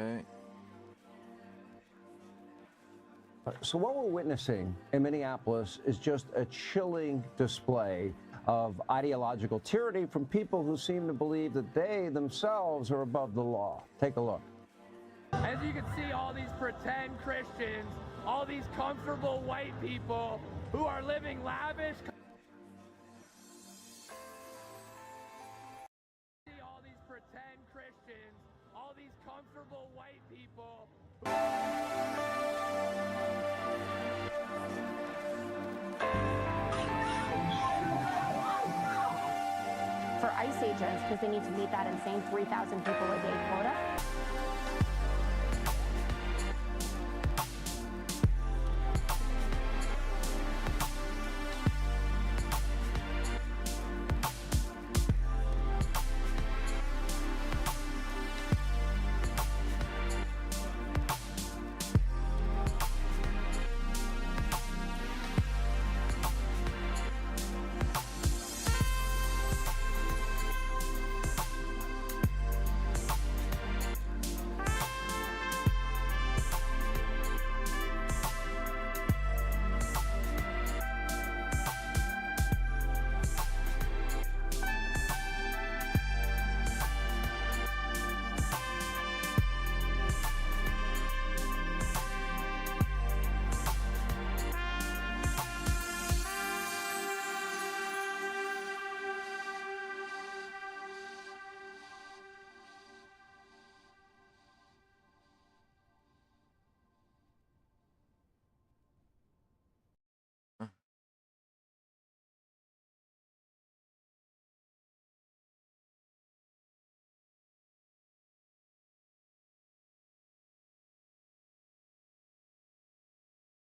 Okay. So what we're witnessing in Minneapolis is just a chilling display of ideological tyranny from people who seem to believe that they themselves are above the law. Take a look. As you can see, all these pretend Christians, all these comfortable white people who are living lavish. All these pretend Christians, all these comfortable white people. For ICE agents, because they need to meet that insane 3,000 people a day quota.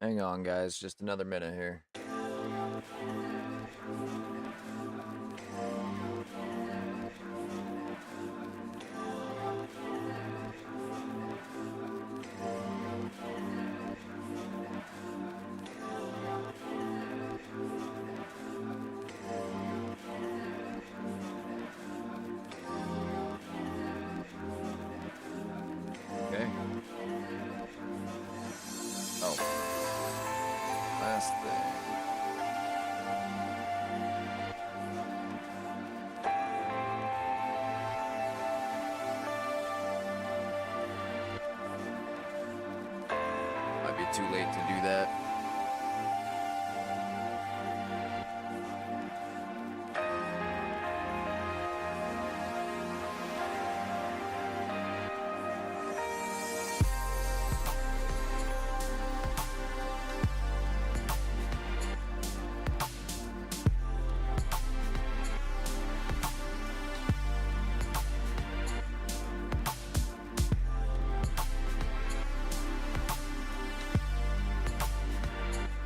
Hang on, guys. Just another minute here. Okay. Oh. Last thing. Might be too late to do that.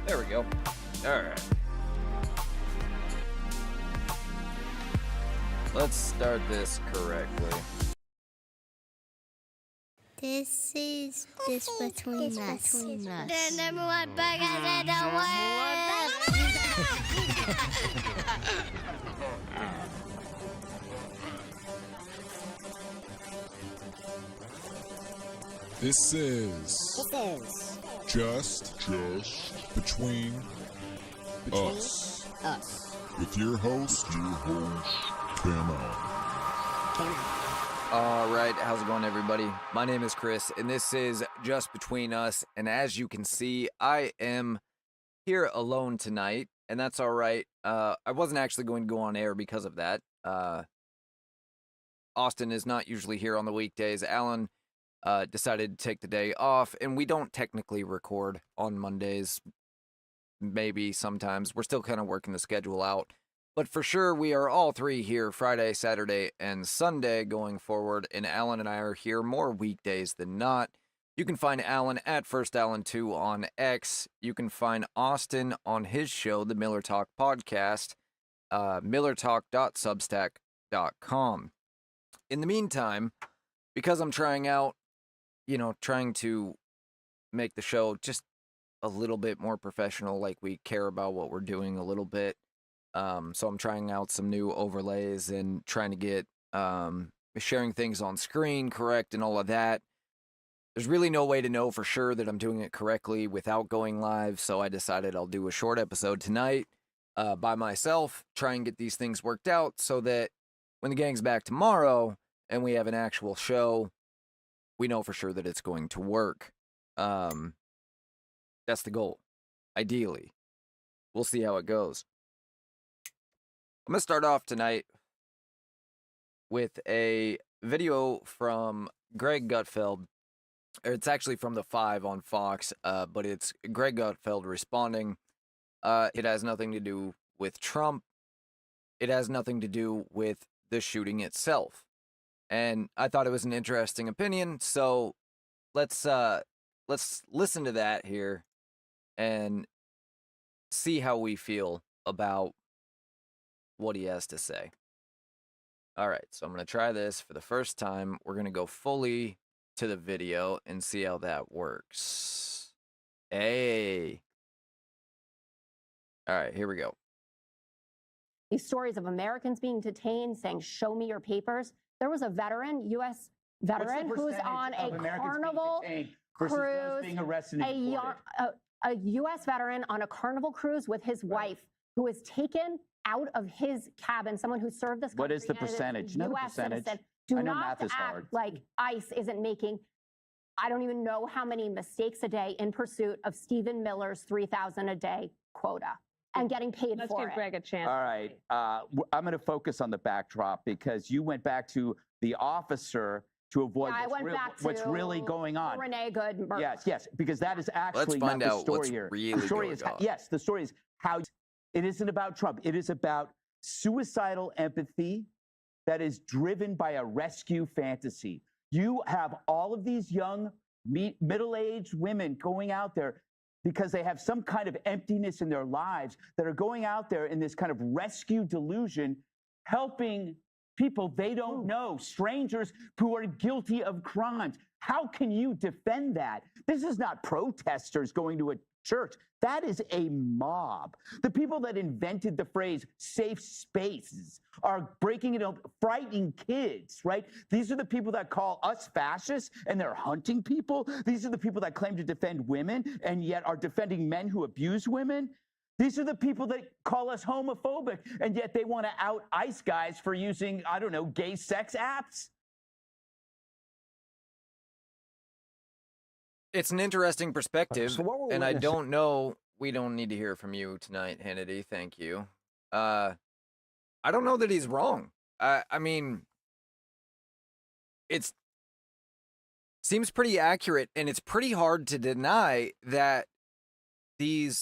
There we go. All right. Let's start this correctly. This is this between us. The number one podcast in the world. This is just between us. With your host, Camo. All right, how's it going, everybody? My name is Chris, and this is Just Between Us. And as you can see, I am here alone tonight, and that's all right. I wasn't actually going to go on air because of that. Austin is not usually here on the weekdays. Alan decided to take the day off, and we don't technically record on Mondays. Maybe sometimes. We're still kind of working the schedule out. But for sure, we are all three here Friday, Saturday, and Sunday going forward, and Alan and I are here more weekdays than not. You can find Alan at FirstAlan2 on X. You can find Austin on his show, the Miller Talk Podcast, millertalk.substack.com. In the meantime, because I'm trying to make the show just a little bit more professional, like we care about what we're doing a little bit. So I'm trying out some new overlays and trying to get sharing things on screen correct and all of that. there's really no way to know for sure that I'm doing it correctly without going live. So I decided I'll do a short episode tonight by myself, try and get these things worked out so that when the gang's back tomorrow and we have an actual show, we know for sure that it's going to work. That's the goal, ideally. We'll see how it goes. I'm going to start off tonight with a video from Greg Gutfeld. It's actually from the 5 on Fox, but it's Greg Gutfeld responding. It has nothing to do with Trump. It has nothing to do with the shooting itself. And I thought it was an interesting opinion, so let's listen to that here and see how we feel about what he has to say. All right, so I'm going to try this for the first time. We're going to go fully to the video and see how that works. Hey. All right, here we go. These stories of Americans being detained saying, show me your papers. There was a veteran, U.S. veteran, who's on a Carnival cruise, being arrested a U.S. veteran on a Carnival cruise with his wife, who was taken out of his cabin, someone who served this country. What is the percentage? No percentage. Citizen. Do not act like ICE isn't making, I don't even know how many mistakes a day in pursuit of Stephen Miller's 3,000 a day quota and getting paid Let's for give Greg a chance. All right. I'm going to focus on the backdrop because you went back to the officer to avoid what's really going on. Renee Good. Yes, because that is actually Let's find not the out story what's here. really The story going is on. yes, the story is how it isn't about Trump. It is about suicidal empathy that is driven by a rescue fantasy. You have all of these young, middle-aged women going out there because they have some kind of emptiness in their lives that are going out there in this kind of rescue delusion, helping people they don't know, strangers who are guilty of crimes. How can you defend that? This is not protesters going to a church. That is a mob. The people that invented the phrase safe spaces are breaking it up, frightening kids, right? These are the people that call us fascists and they're hunting people. These are the people that claim to defend women and yet are defending men who abuse women. These are the people that call us homophobic and yet they want to out ICE guys for using, I don't know, gay sex apps. It's an interesting perspective, So and I don't know. We don't need to hear from you tonight, Hannity. Thank you. I don't know that he's wrong. I mean, it seems pretty accurate, and it's pretty hard to deny that the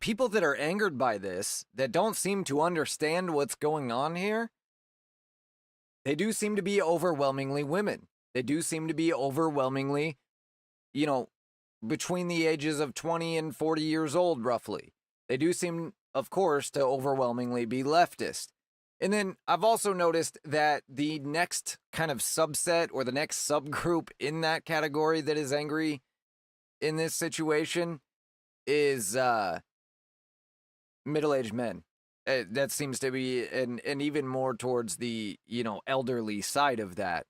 people that are angered by this, that don't seem to understand what's going on here, they do seem to be overwhelmingly women. They do seem to be overwhelmingly, between the ages of 20 and 40 years old, roughly. They do seem, of course, to overwhelmingly be leftist. And then I've also noticed that the next kind of subset or the next subgroup in that category that is angry in this situation is middle-aged men. That seems to be, and even more towards the, elderly side of that.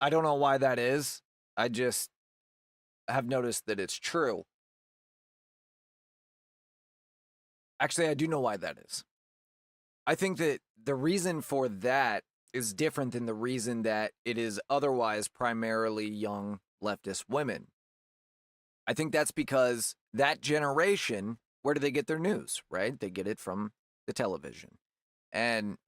I don't know why that is. I just have noticed that it's true. Actually, I do know why that is. I think that the reason for that is different than the reason that it is otherwise primarily young leftist women. I think that's because that generation, where do they get their news, right? They get it from the television. And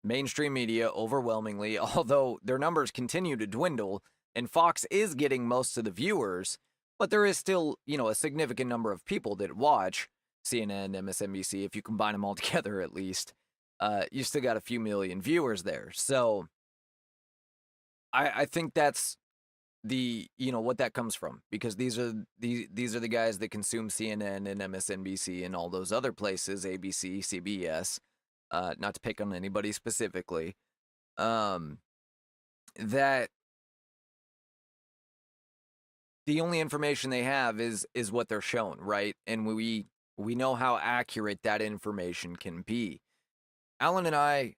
mainstream media overwhelmingly, although their numbers continue to dwindle, and Fox is getting most of the viewers, but there is still, a significant number of people that watch CNN, MSNBC, if you combine them all together at least. You still got a few million viewers there. So I think that's what that comes from, because these are the guys that consume CNN and MSNBC and all those other places, ABC, CBS. Not to pick on anybody specifically, that the only information they have is what they're shown, right? And we know how accurate that information can be. Alan and I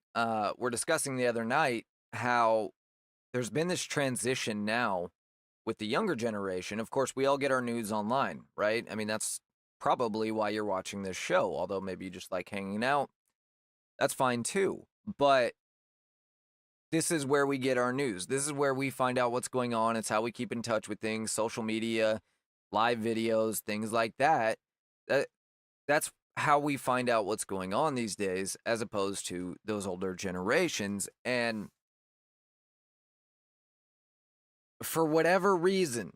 were discussing the other night how there's been this transition now with the younger generation. Of course, we all get our news online, right? I mean, that's probably why you're watching this show, although maybe you just like hanging out. That's fine too. But this is where we get our news. This is where we find out what's going on. It's how we keep in touch with things, social media, live videos, things like that. That's how we find out what's going on these days, as opposed to those older generations. And for whatever reason,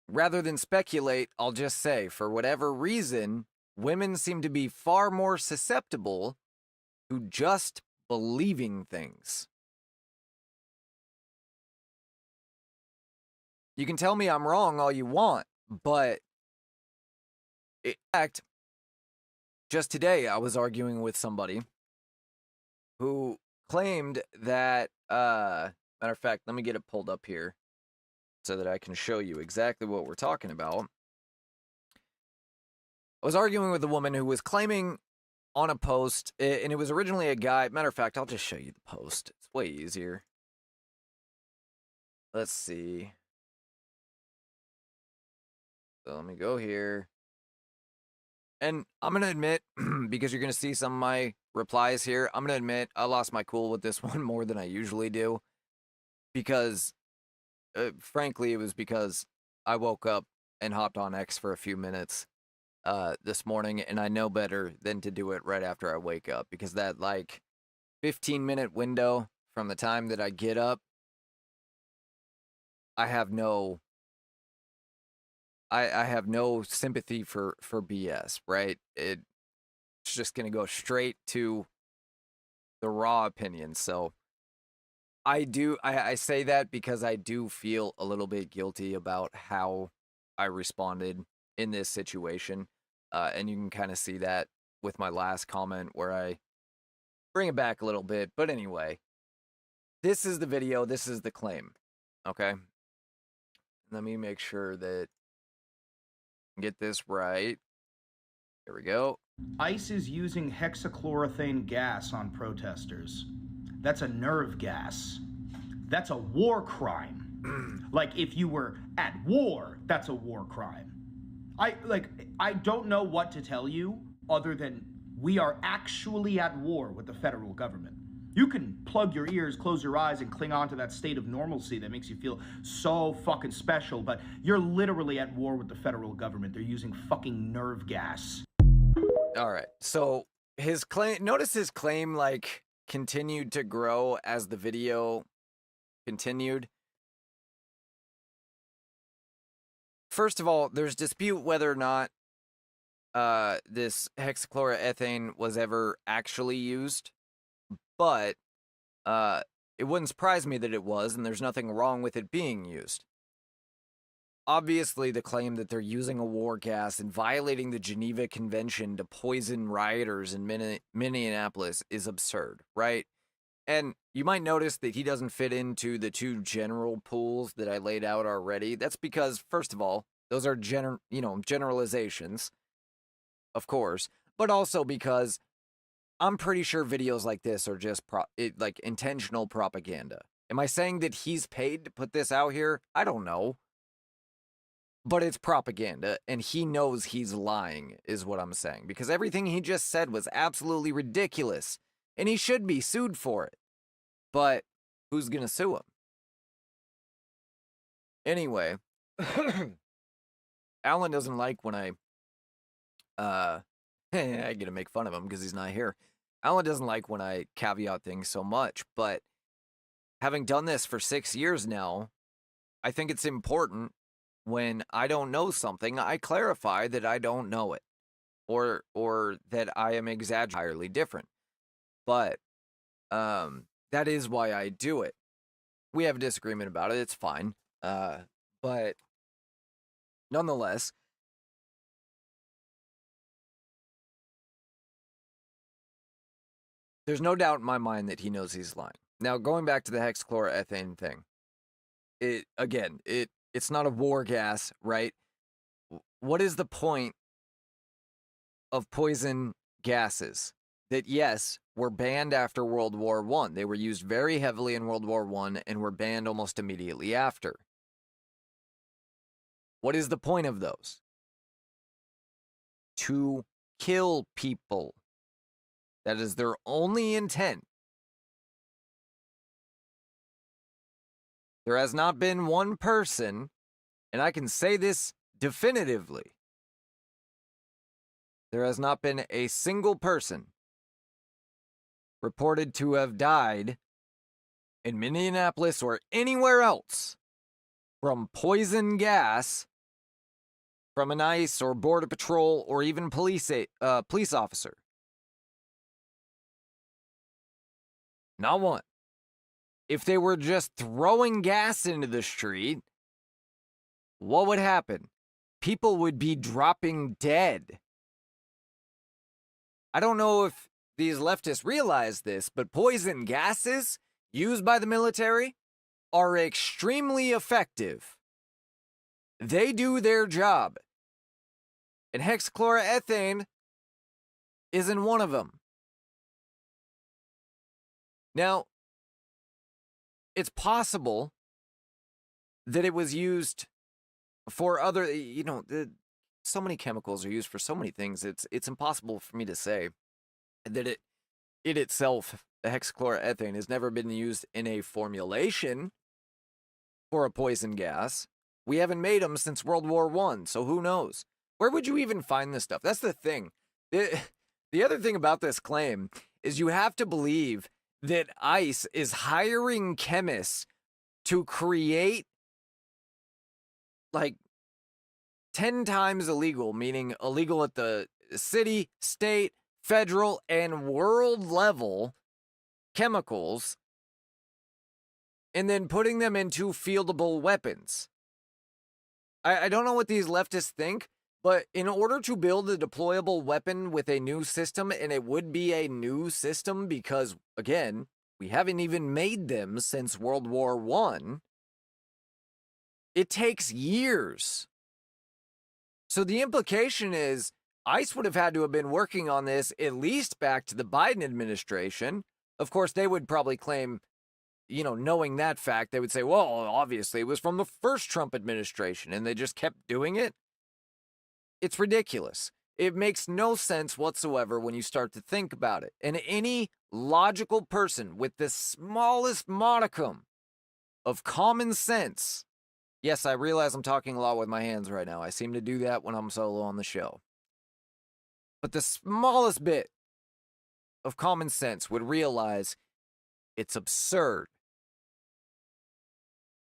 rather than speculate, I'll just say, for whatever reason, women seem to be far more susceptible to just believing things. You can tell me I'm wrong all you want, but in fact, just today I was arguing with somebody who claimed that, matter of fact, let me get it pulled up here so that I can show you exactly what we're talking about. I was arguing with a woman who was claiming on a post, and it was originally a guy. Matter of fact, I'll just show you the post. It's way easier. Let's see. So let me go here. And I'm going to admit, because you're going to see some of my replies here, I'm going to admit I lost my cool with this one more than I usually do. Because, frankly, it was because I woke up and hopped on X for a few minutes this morning, and I know better than to do it right after I wake up, because that, like, 15-minute window from the time that I get up, I have no sympathy for BS, right? It's just going to go straight to the raw opinion. So I say that because I do feel a little bit guilty about how I responded in this situation. And you can kind of see that with my last comment where I bring it back a little bit. But anyway, this is the video. This is the claim. Okay. Let me make sure that I get this right. Here we go. ICE is using hexachlorothane gas on protesters. That's a nerve gas. That's a war crime. Like, if you were at war, that's a war crime. I don't know what to tell you other than we are actually at war with the federal government. You can plug your ears, close your eyes, and cling on to that state of normalcy that makes you feel so fucking special, but you're literally at war with the federal government. They're using fucking nerve gas. All right. So his claim, notice his claim, like, continued to grow as the video continued. First of all, there's dispute whether or not this hexachloroethane was ever actually used, but it wouldn't surprise me that it was, and there's nothing wrong with it being used. Obviously, the claim that they're using a war gas and violating the Geneva Convention to poison rioters in Minneapolis is absurd, right? And you might notice that he doesn't fit into the two general pools that I laid out already. That's because, first of all, those are generalizations, of course, but also because I'm pretty sure videos like this are just like intentional propaganda. Am I saying that he's paid to put this out here? I don't know. But it's propaganda, and he knows he's lying, is what I'm saying. Because everything he just said was absolutely ridiculous, and he should be sued for it. But who's going to sue him? Anyway, Alan doesn't like when I get to make fun of him because he's not here. Alan doesn't like when I caveat things so much, but having done this for 6 years now, I think it's important when I don't know something, I clarify that I don't know it, or that I am entirely different. But that is why I do it. We have a disagreement about it. It's fine. But nonetheless, there's no doubt in my mind that he knows he's lying. Now, going back to the hexachloroethane thing, it's not a war gas, right? What is the point of poison gases? That, yes, were banned after World War I. They were used very heavily in World War I and were banned almost immediately after. What is the point of those? To kill people. That is their only intent. There has not been one person, and I can say this definitively, there has not been a single person reported to have died in Minneapolis or anywhere else from poison gas from an ICE or Border Patrol or even police officer. Not one. If they were just throwing gas into the street, what would happen? People would be dropping dead. I don't know if these leftists realize this, but poison gases used by the military are extremely effective. They do their job. And hexachloroethane isn't one of them. Now, it's possible that it was used for other, so many chemicals are used for so many things. It's impossible for me to say that it itself, the hexachloroethane, has never been used in a formulation for a poison gas. We haven't made them since World War I, so who knows? Where would you even find this stuff? That's the thing. The other thing about this claim is you have to believe that ICE is hiring chemists to create like 10 times illegal, meaning illegal at the city, state, federal, and world level chemicals, and then putting them into fieldable weapons. I don't know what these leftists think, but in order to build a deployable weapon with a new system, and it would be a new system because, again, we haven't even made them since World War I, it takes years. So the implication is ICE would have had to have been working on this at least back to the Biden administration. Of course, they would probably claim, knowing that fact, they would say, well, obviously it was from the first Trump administration, and they just kept doing it. It's ridiculous. It makes no sense whatsoever when you start to think about it. And any logical person with the smallest modicum of common sense, yes, I realize I'm talking a lot with my hands right now. I seem to do that when I'm solo on the show. But the smallest bit of common sense would realize it's absurd.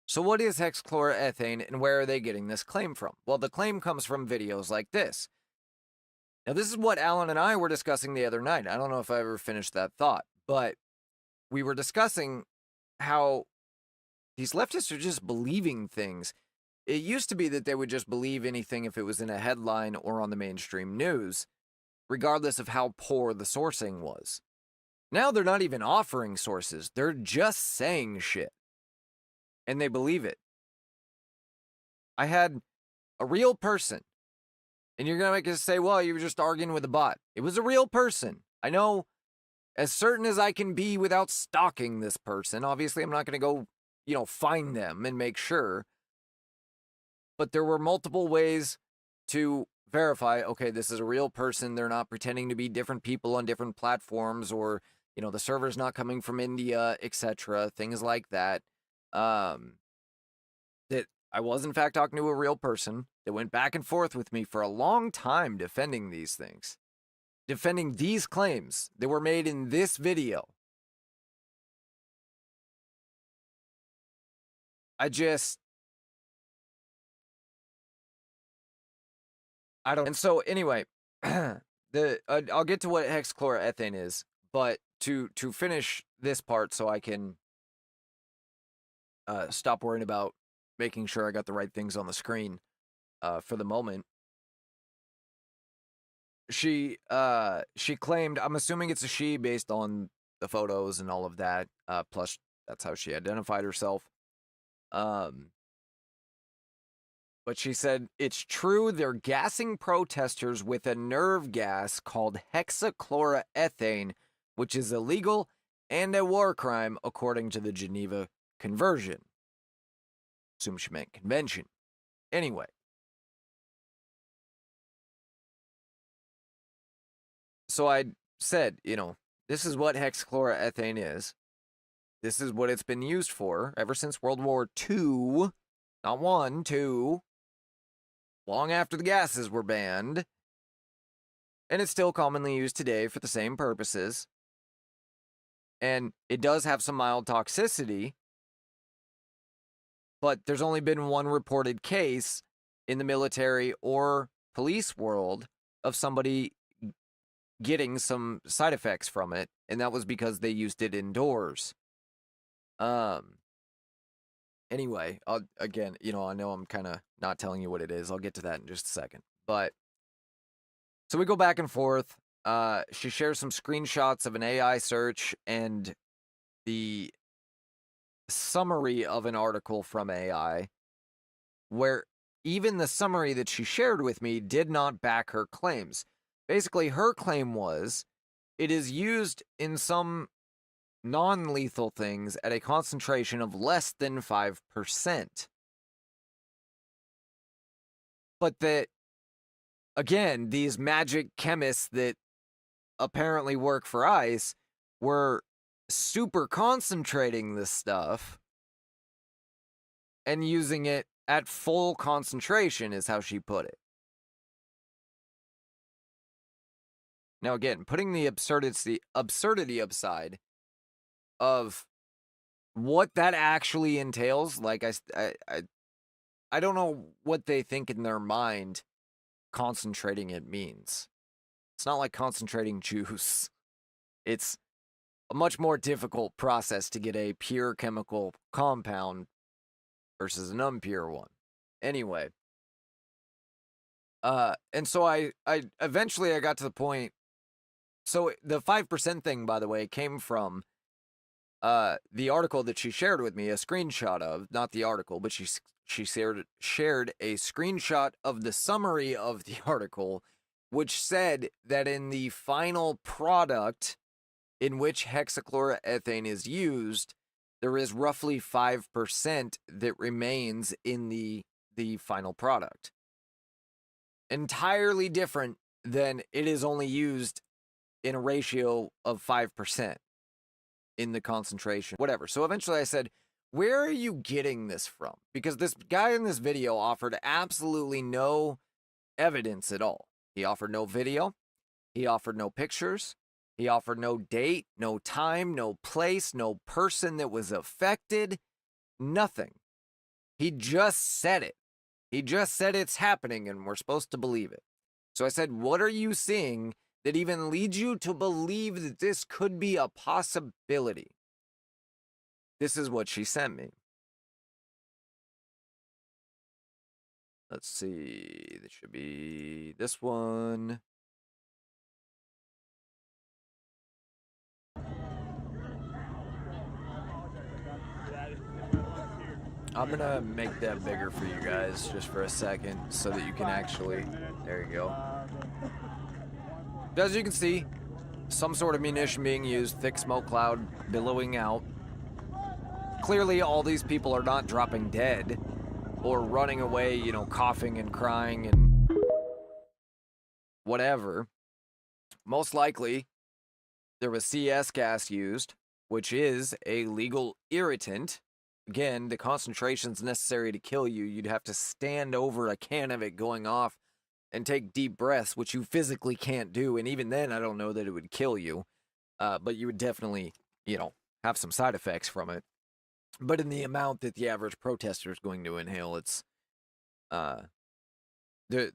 So what is hexachloroethane and where are they getting this claim from? Well, the claim comes from videos like this. Now, this is what Alan and I were discussing the other night. I don't know if I ever finished that thought, but we were discussing how these leftists are just believing things. It used to be that they would just believe anything if it was in a headline or on the mainstream news, regardless of how poor the sourcing was. Now they're not even offering sources. They're just saying shit. And they believe it. I had a real person. And you're going to make us say, well, you were just arguing with a bot. It was a real person. I know as certain as I can be without stalking this person. Obviously, I'm not going to go, find them and make sure. But there were multiple ways to verify, okay, this is a real person. They're not pretending to be different people on different platforms or, the server's not coming from India, etc. Things like that. That I was in fact talking to a real person that went back and forth with me for a long time defending these things, defending these claims that were made in this video. I don't. And so anyway, I'll get to what hexachloroethane is, but to finish this part so I can stop worrying about making sure I got the right things on the screen for the moment. She claimed, I'm assuming it's a she based on the photos and all of that, plus that's how she identified herself. But she said, it's true they're gassing protesters with a nerve gas called hexachloroethane, which is illegal and a war crime according to the Geneva Convention. Assume she meant convention. Anyway. So I said, this is what hexachloroethane is. This is what it's been used for ever since World War II. Not one, two. Long after the gases were banned. And it's still commonly used today for the same purposes. And it does have some mild toxicity. But there's only been one reported case in the military or police world of somebody getting some side effects from it, and that was because they used it indoors. Anyway, again, I know I'm kind of not telling you what it is. I'll get to that in just a second. But so we go back and forth. She shares some screenshots of an AI search and the summary of an article from AI, where even the summary that she shared with me did not back her claims. Basically, her claim was it is used in some non-lethal things at a concentration of less than 5%. But that, again, these magic chemists that apparently work for ICE were super concentrating this stuff and using it at full concentration, is how she put it. Now, again, putting the absurdity aside of what that actually entails, like I don't know what they think in their mind concentrating it means. It's not like concentrating juice. It's a much more difficult process to get a pure chemical compound versus an impure one. Anyway, and so I eventually got to the point. So the 5% thing, by the way, came from the article that she shared with me, a screenshot of, not the article, but she shared a screenshot of the summary of the article, which said that in the final product in which hexachloroethane is used, there is roughly 5% that remains in the final product. Entirely different than it is only used in a ratio of 5% in the concentration, whatever. So eventually I said, where are you getting this from? Because this guy in this video offered absolutely no evidence at all. He offered no video. He offered no pictures. He offered no date, no time, no place, no person that was affected, nothing. He just said it. He just said it's happening and we're supposed to believe it. So I said, what are you seeing that even leads you to believe that this could be a possibility? This is what she sent me. Let's see. This should be this one. I'm going to make that bigger for you guys just for a second so that you can actually... There you go. As you can see, some sort of munition being used, thick smoke cloud billowing out. Clearly, all these people are not dropping dead or running away, coughing and crying and whatever. Most likely, there was CS gas used, which is a legal irritant. Again, the concentrations necessary to kill you, you'd have to stand over a can of it going off and take deep breaths, which you physically can't do. And even then, I don't know that it would kill you. But you would definitely, have some side effects from it. But in the amount that the average protester is going to inhale, it's the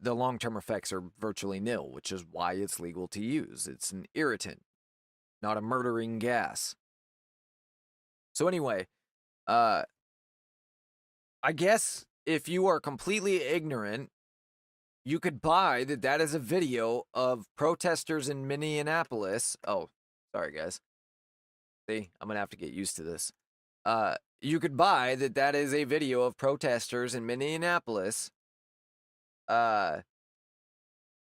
long-term effects are virtually nil, which is why it's legal to use. It's an irritant, not a murdering gas. So anyway, I guess if you are completely ignorant, you could buy that is a video of protesters in Minneapolis. Oh, sorry, guys. See, I'm going to have to get used to this. You could buy that is a video of protesters in Minneapolis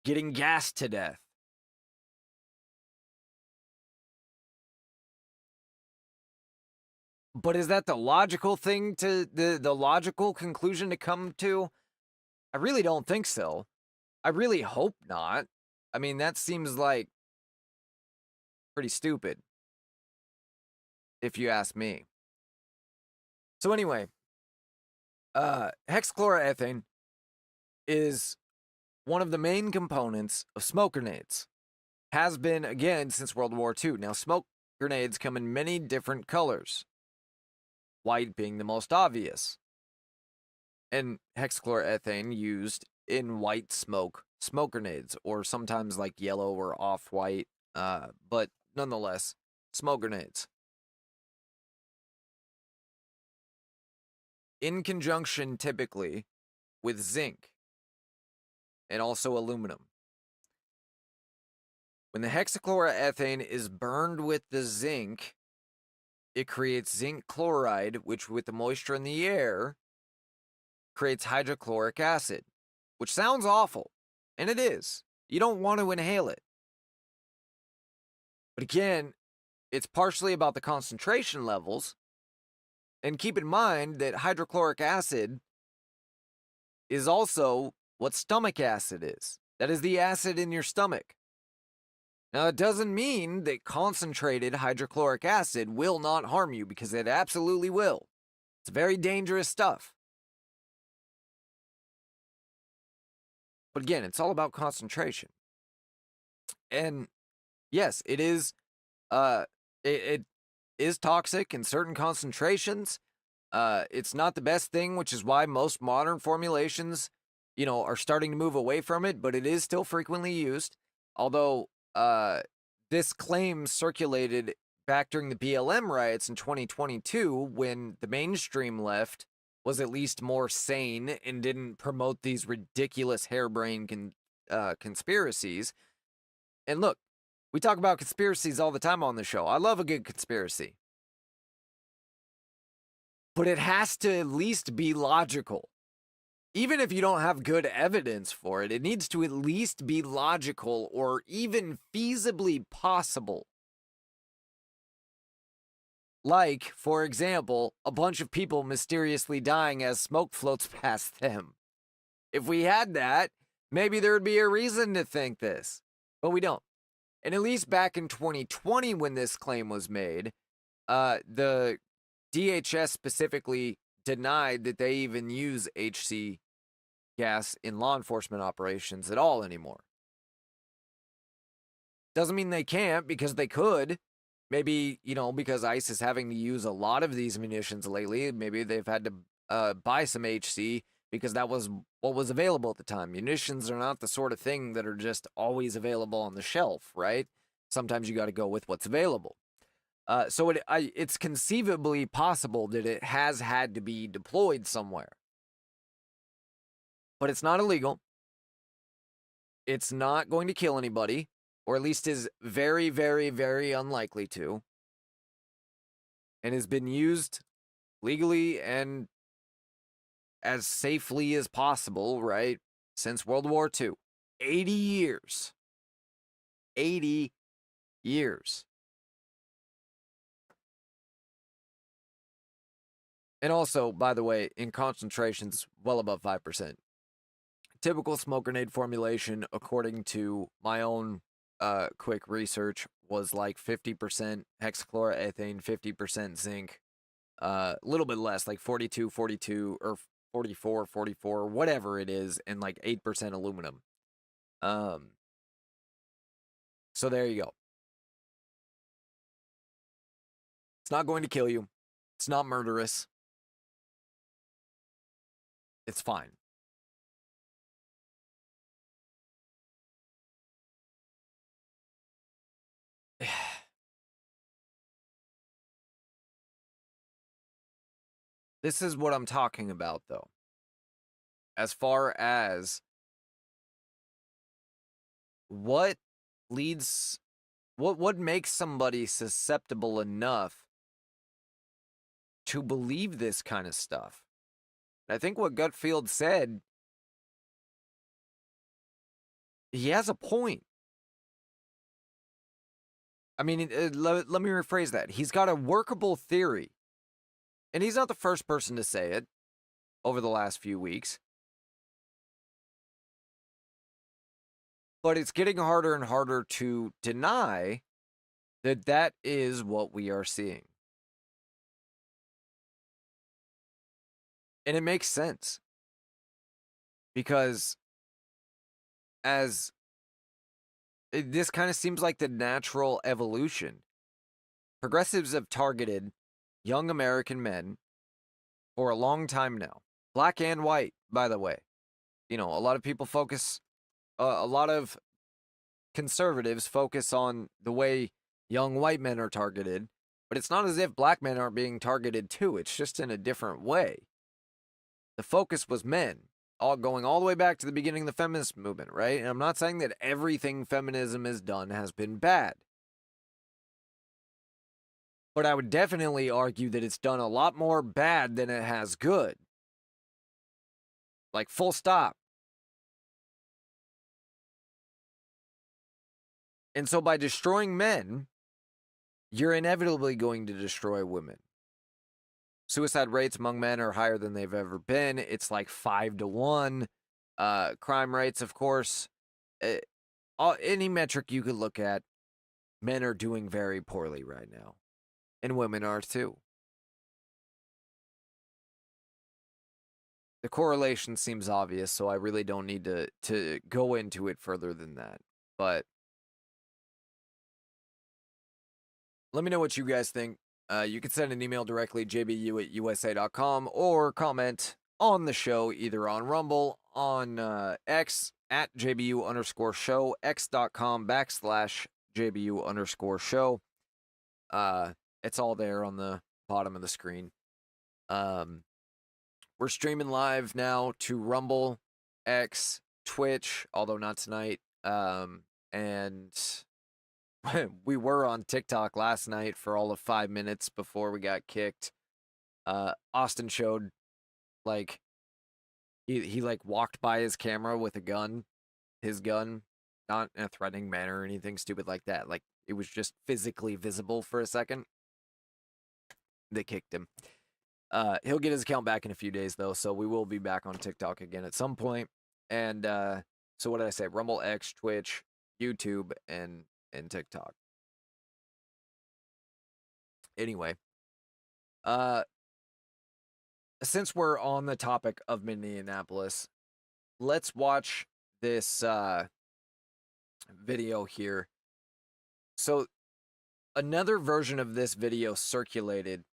getting gassed to death. But is that the logical thing to the logical conclusion to come to? I really don't think so. I really hope not. I mean, that seems like pretty stupid, if you ask me. So anyway, hexchloroethane is one of the main components of smoke grenades. Has been, again, since World War II. Now, smoke grenades come in many different colors, white being the most obvious. And hexchloroethane used in white smoke grenades, or sometimes like yellow or off-white, but nonetheless, smoke grenades. In conjunction, typically, with zinc and also aluminum. When the hexachloroethane is burned with the zinc, it creates zinc chloride, which with the moisture in the air, creates hydrochloric acid, which sounds awful, and it is. You don't want to inhale it. But again, it's partially about the concentration levels, and keep in mind that hydrochloric acid is also what stomach acid is. That is the acid in your stomach. Now, it doesn't mean that concentrated hydrochloric acid will not harm you, because it absolutely will. It's very dangerous stuff. But again, it's all about concentration. And yes, it is it is toxic in certain concentrations. It's not the best thing, which is why most modern formulations, are starting to move away from it, but it is still frequently used. Although this claim circulated back during the BLM riots in 2022, when the mainstream left was at least more sane and didn't promote these ridiculous harebrained conspiracies. And look, we talk about conspiracies all the time on the show. I love a good conspiracy. But it has to at least be logical. Even if you don't have good evidence for it, it needs to at least be logical or even feasibly possible. Like, for example, a bunch of people mysteriously dying as smoke floats past them. If we had that, maybe there would be a reason to think this. But we don't. And at least back in 2020, when this claim was made, the DHS specifically denied that they even use HC gas in law enforcement operations at all anymore. Doesn't mean they can't, because they could. Maybe, because ICE is having to use a lot of these munitions lately, maybe they've had to buy some HC because that was what was available at the time. Munitions are not the sort of thing that are just always available on the shelf, right? Sometimes you got to go with what's available. So it's conceivably possible that it has had to be deployed somewhere. But it's not illegal. It's not going to kill anybody, or at least is very, very, very unlikely to. And has been used legally and as safely as possible, right, since World War II. 80 years. 80 years. And also, by the way, in concentrations well above 5%. Typical smoke grenade formulation, according to my own quick research, was like 50% hexachloroethane, 50% zinc, a little bit less, like 42, or 44, whatever it is, and like 8% aluminum. So there you go. It's not going to kill you. It's not murderous. It's fine. This is what I'm talking about, though. As far as what makes somebody susceptible enough to believe this kind of stuff. I think what Gutfield said, he has a point. I mean, let me rephrase that. He's got a workable theory. And he's not the first person to say it over the last few weeks. But it's getting harder and harder to deny that that is what we are seeing. And it makes sense. Because this kind of seems like the natural evolution. Progressives have targeted young American men for a long time now. Black and white, by the way. You know, a lot of people focus, a lot of conservatives focus on the way young white men are targeted, but it's not as if black men aren't being targeted too. It's just in a different way. The focus was men, all going all the way back to the beginning of the feminist movement, right? And I'm not saying that everything feminism has done has been bad. But I would definitely argue that it's done a lot more bad than it has good. Like, full stop. And so by destroying men, you're inevitably going to destroy women. Suicide rates among men are higher than they've ever been. It's like 5-1. Crime rates, of course. Any metric you could look at, men are doing very poorly right now. And women are too. The correlation seems obvious, so I really don't need to go into it further than that. But let me know what you guys think. You can send an email directly, jbu@usa.com, or comment on the show, either on Rumble, on X, at JBU_show, x.com/JBU_show. It's all there on the bottom of the screen. We're streaming live now to Rumble, X, Twitch, although not tonight. And we were on TikTok last night for all of 5 minutes before we got kicked. Austin showed, like, he like walked by his camera with a gun, his gun, not in a threatening manner or anything stupid like that. Like, it was just physically visible for a second. They kicked him. He'll get his account back in a few days, though, so we will be back on TikTok again at some point. And so what did I say? Rumble, X, Twitch, YouTube, and TikTok. Anyway, since we're on the topic of Minneapolis, let's watch this video here. So another version of this video circulated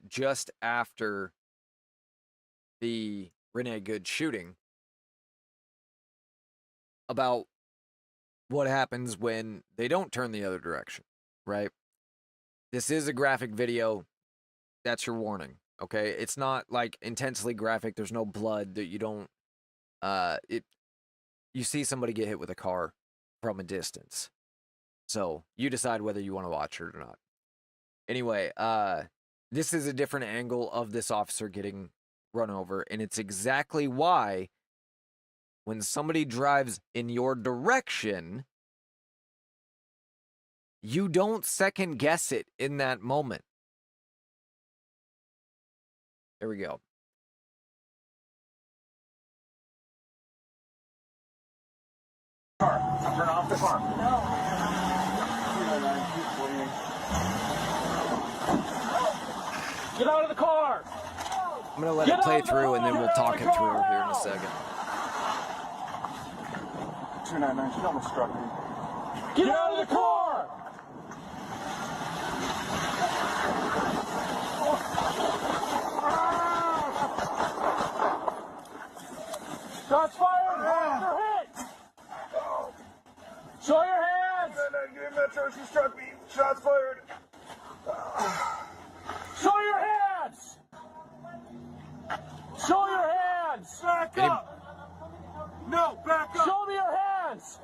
just after the Renee Good shooting about what happens when they don't turn the other direction, right? This is a graphic video. That's your warning, okay? It's not like intensely graphic. There's no blood that you don't you see somebody get hit with a car from a distance. So, you decide whether you want to watch it or not. Anyway, this is a different angle of this officer getting run over, and it's exactly why when somebody drives in your direction, you don't second guess it in that moment. There we go. Car. Turn off the car. No. Get out of the car. I'm going to let it play through, and then we'll talk it through here in a second. 299, she almost struck me. Get out of the car! Shots fired! You're hit! Show your hands! 299, Metro, she struck me. Shots fired. Show your hands! Show your hands! Back up! No, back up! Show me your hands!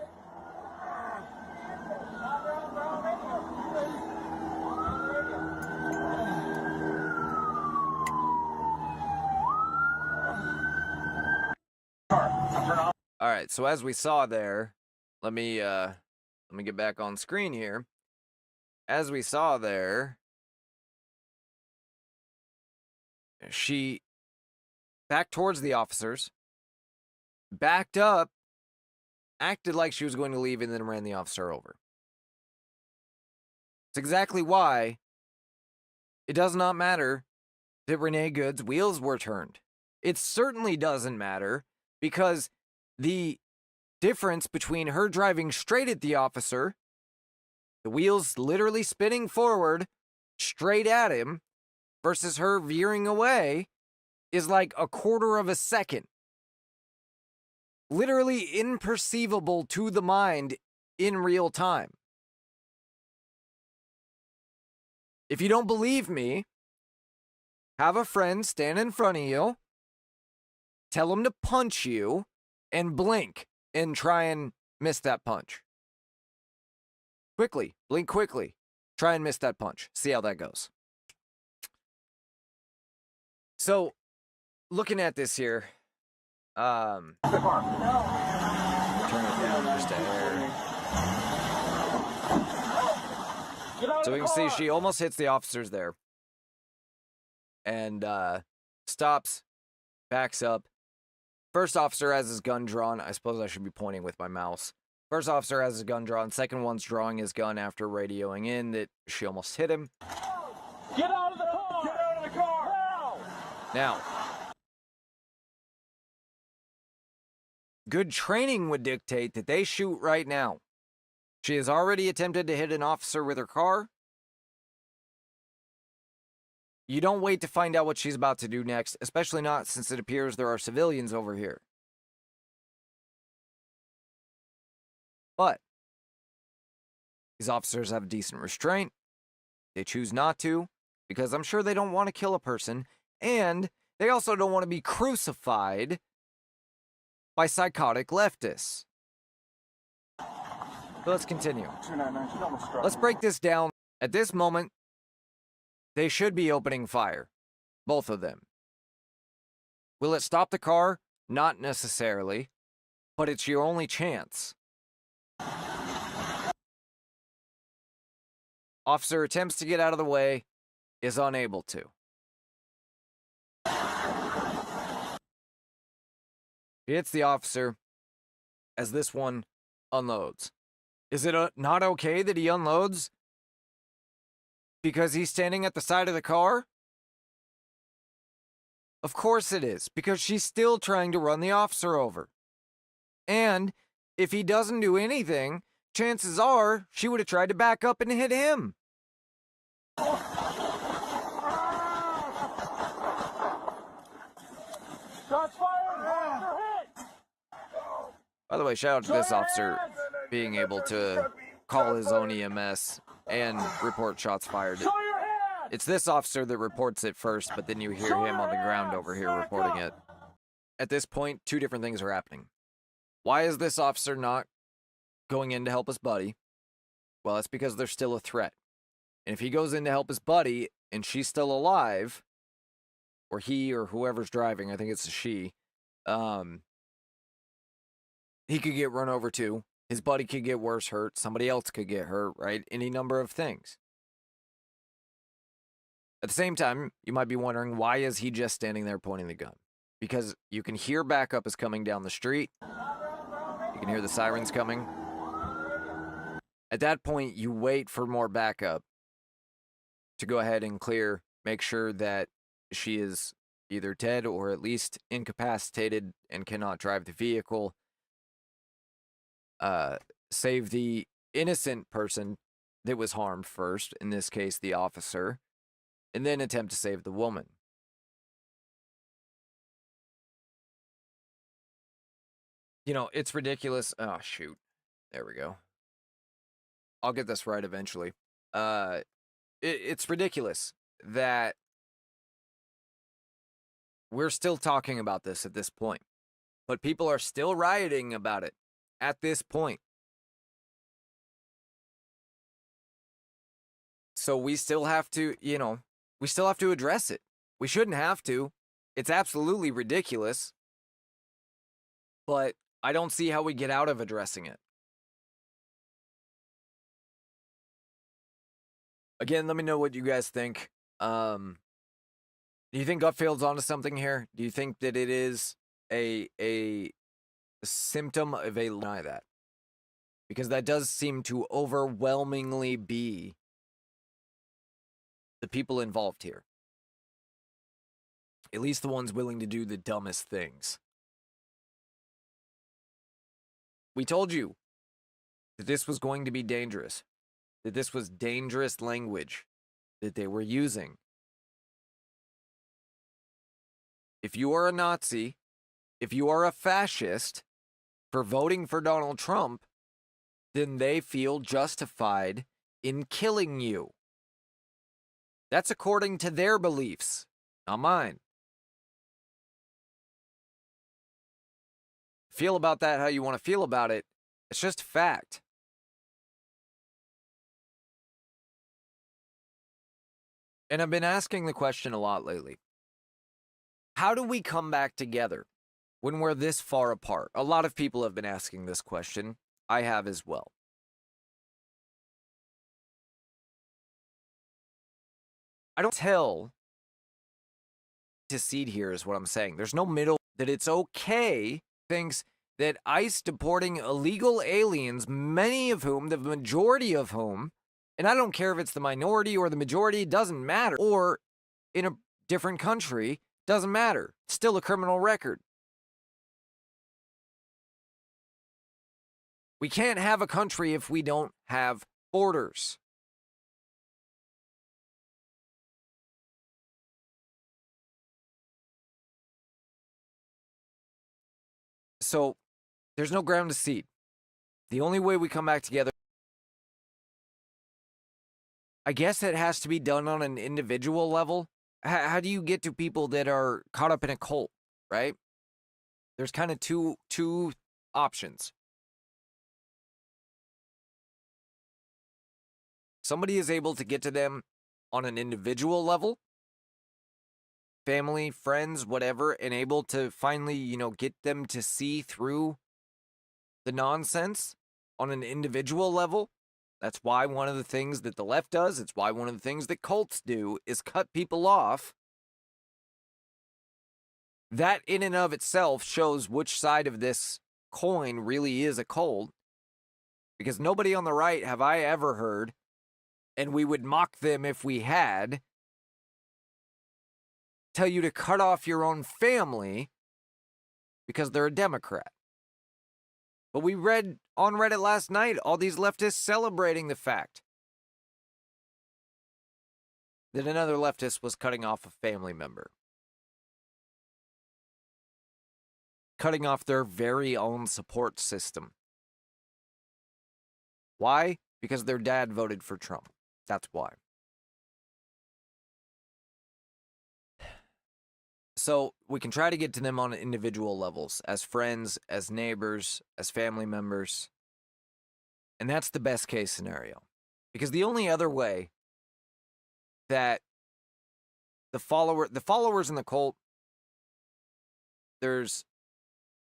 All right, so as we saw there, let me get back on screen here. As we saw there, she backed towards the officers, backed up, acted like she was going to leave, and then ran the officer over. It's exactly why it does not matter that Renee Good's wheels were turned. It certainly doesn't matter, because the difference between her driving straight at the officer, the wheels literally spinning forward straight at him, versus her veering away is like a quarter of a second. Literally imperceivable to the mind in real time. If you don't believe me, have a friend stand in front of you, tell him to punch you, and blink and try and miss that punch. Quickly, blink quickly. Try and miss that punch. See how that goes. So, looking at this here, turn it down just a hair. So we can see she almost hits the officers there. And stops, backs up. First officer has his gun drawn. I suppose I should be pointing with my mouse. First officer has his gun drawn. Second one's drawing his gun after radioing in that she almost hit him. Get out of the car! Get out of the car! Now, good training would dictate that they shoot right now. She has already attempted to hit an officer with her car. You don't wait to find out what she's about to do next, especially not since it appears there are civilians over here. But these officers have decent restraint. They choose not to, because I'm sure they don't want to kill a person, and they also don't want to be crucified by psychotic leftists. So let's continue. Let's break this down. At this moment, they should be opening fire. Both of them. Will it stop the car? Not necessarily. But it's your only chance. Officer attempts to get out of the way, is unable to. He hits the officer as this one unloads. Is it not okay that he unloads because he's standing at the side of the car? Of course it is, because she's still trying to run the officer over. And if he doesn't do anything, chances are she would have tried to back up and hit him. Shots fired! Officer hit! By the way, shout out to this officer being able to call his own EMS and report shots fired. Show your hands! It's this officer that reports it first, but then you hear him on the ground over here reporting it. At this point, two different things are happening. Why is this officer not going in to help his buddy? Well, that's because there's still a threat. And if he goes in to help his buddy and she's still alive, or he or whoever's driving, I think it's a she, he could get run over too. His buddy could get worse hurt. Somebody else could get hurt, right? Any number of things. At the same time, you might be wondering, why is he just standing there pointing the gun? Because you can hear backup is coming down the street. You can hear the sirens coming. At that point, you wait for more backup to go ahead and clear, make sure that she is either dead or at least incapacitated and cannot drive the vehicle. Save the innocent person that was harmed first, in this case, the officer, and then attempt to save the woman. You know, it's ridiculous. Oh, shoot. There we go. I'll get this right eventually. It's ridiculous that we're still talking about this at this point, but people are still rioting about it at this point. So we still have to, we still have to address it. We shouldn't have to. It's absolutely ridiculous. But I don't see how we get out of addressing it. Again, let me know what you guys think. Do you think Gutfield's onto something here? Do you think that it is a symptom of a deny that? Because that does seem to overwhelmingly be the people involved here. At least the ones willing to do the dumbest things. We told you that this was going to be dangerous. That this was dangerous language that they were using. If you are a Nazi, if you are a fascist for voting for Donald Trump, then they feel justified in killing you. That's according to their beliefs, not mine. Feel about that how you want to feel about it. It's just fact. And I've been asking the question a lot lately. How do we come back together when we're this far apart? A lot of people have been asking this question. I have as well. I don't tell to seed here is what I'm saying. There's no middle that it's okay. Thinks that ICE deporting illegal aliens, many of whom, the majority of whom, and I don't care if it's the minority or the majority, it doesn't matter, or in a different country, doesn't matter. Still a criminal record. We can't have a country if we don't have borders. So, there's no ground to cede. The only way we come back together, I guess it has to be done on an individual level. How do you get to people that are caught up in a cult, right? There's kind of two options. Somebody is able to get to them on an individual level, family, friends, whatever, and able to finally, get them to see through the nonsense on an individual level. That's why one of the things that the left does, it's why one of the things that cults do is cut people off. That in and of itself shows which side of this coin really is a cult. Because nobody on the right have I ever heard, and we would mock them if we had, tell you to cut off your own family because they're a Democrat. But we read on Reddit last night all these leftists celebrating the fact that another leftist was cutting off a family member. Cutting off their very own support system. Why? Because their dad voted for Trump. That's why. So we can try to get to them on individual levels, as friends, as neighbors, as family members. And that's the best case scenario. Because the only other way that the followers in the cult, there's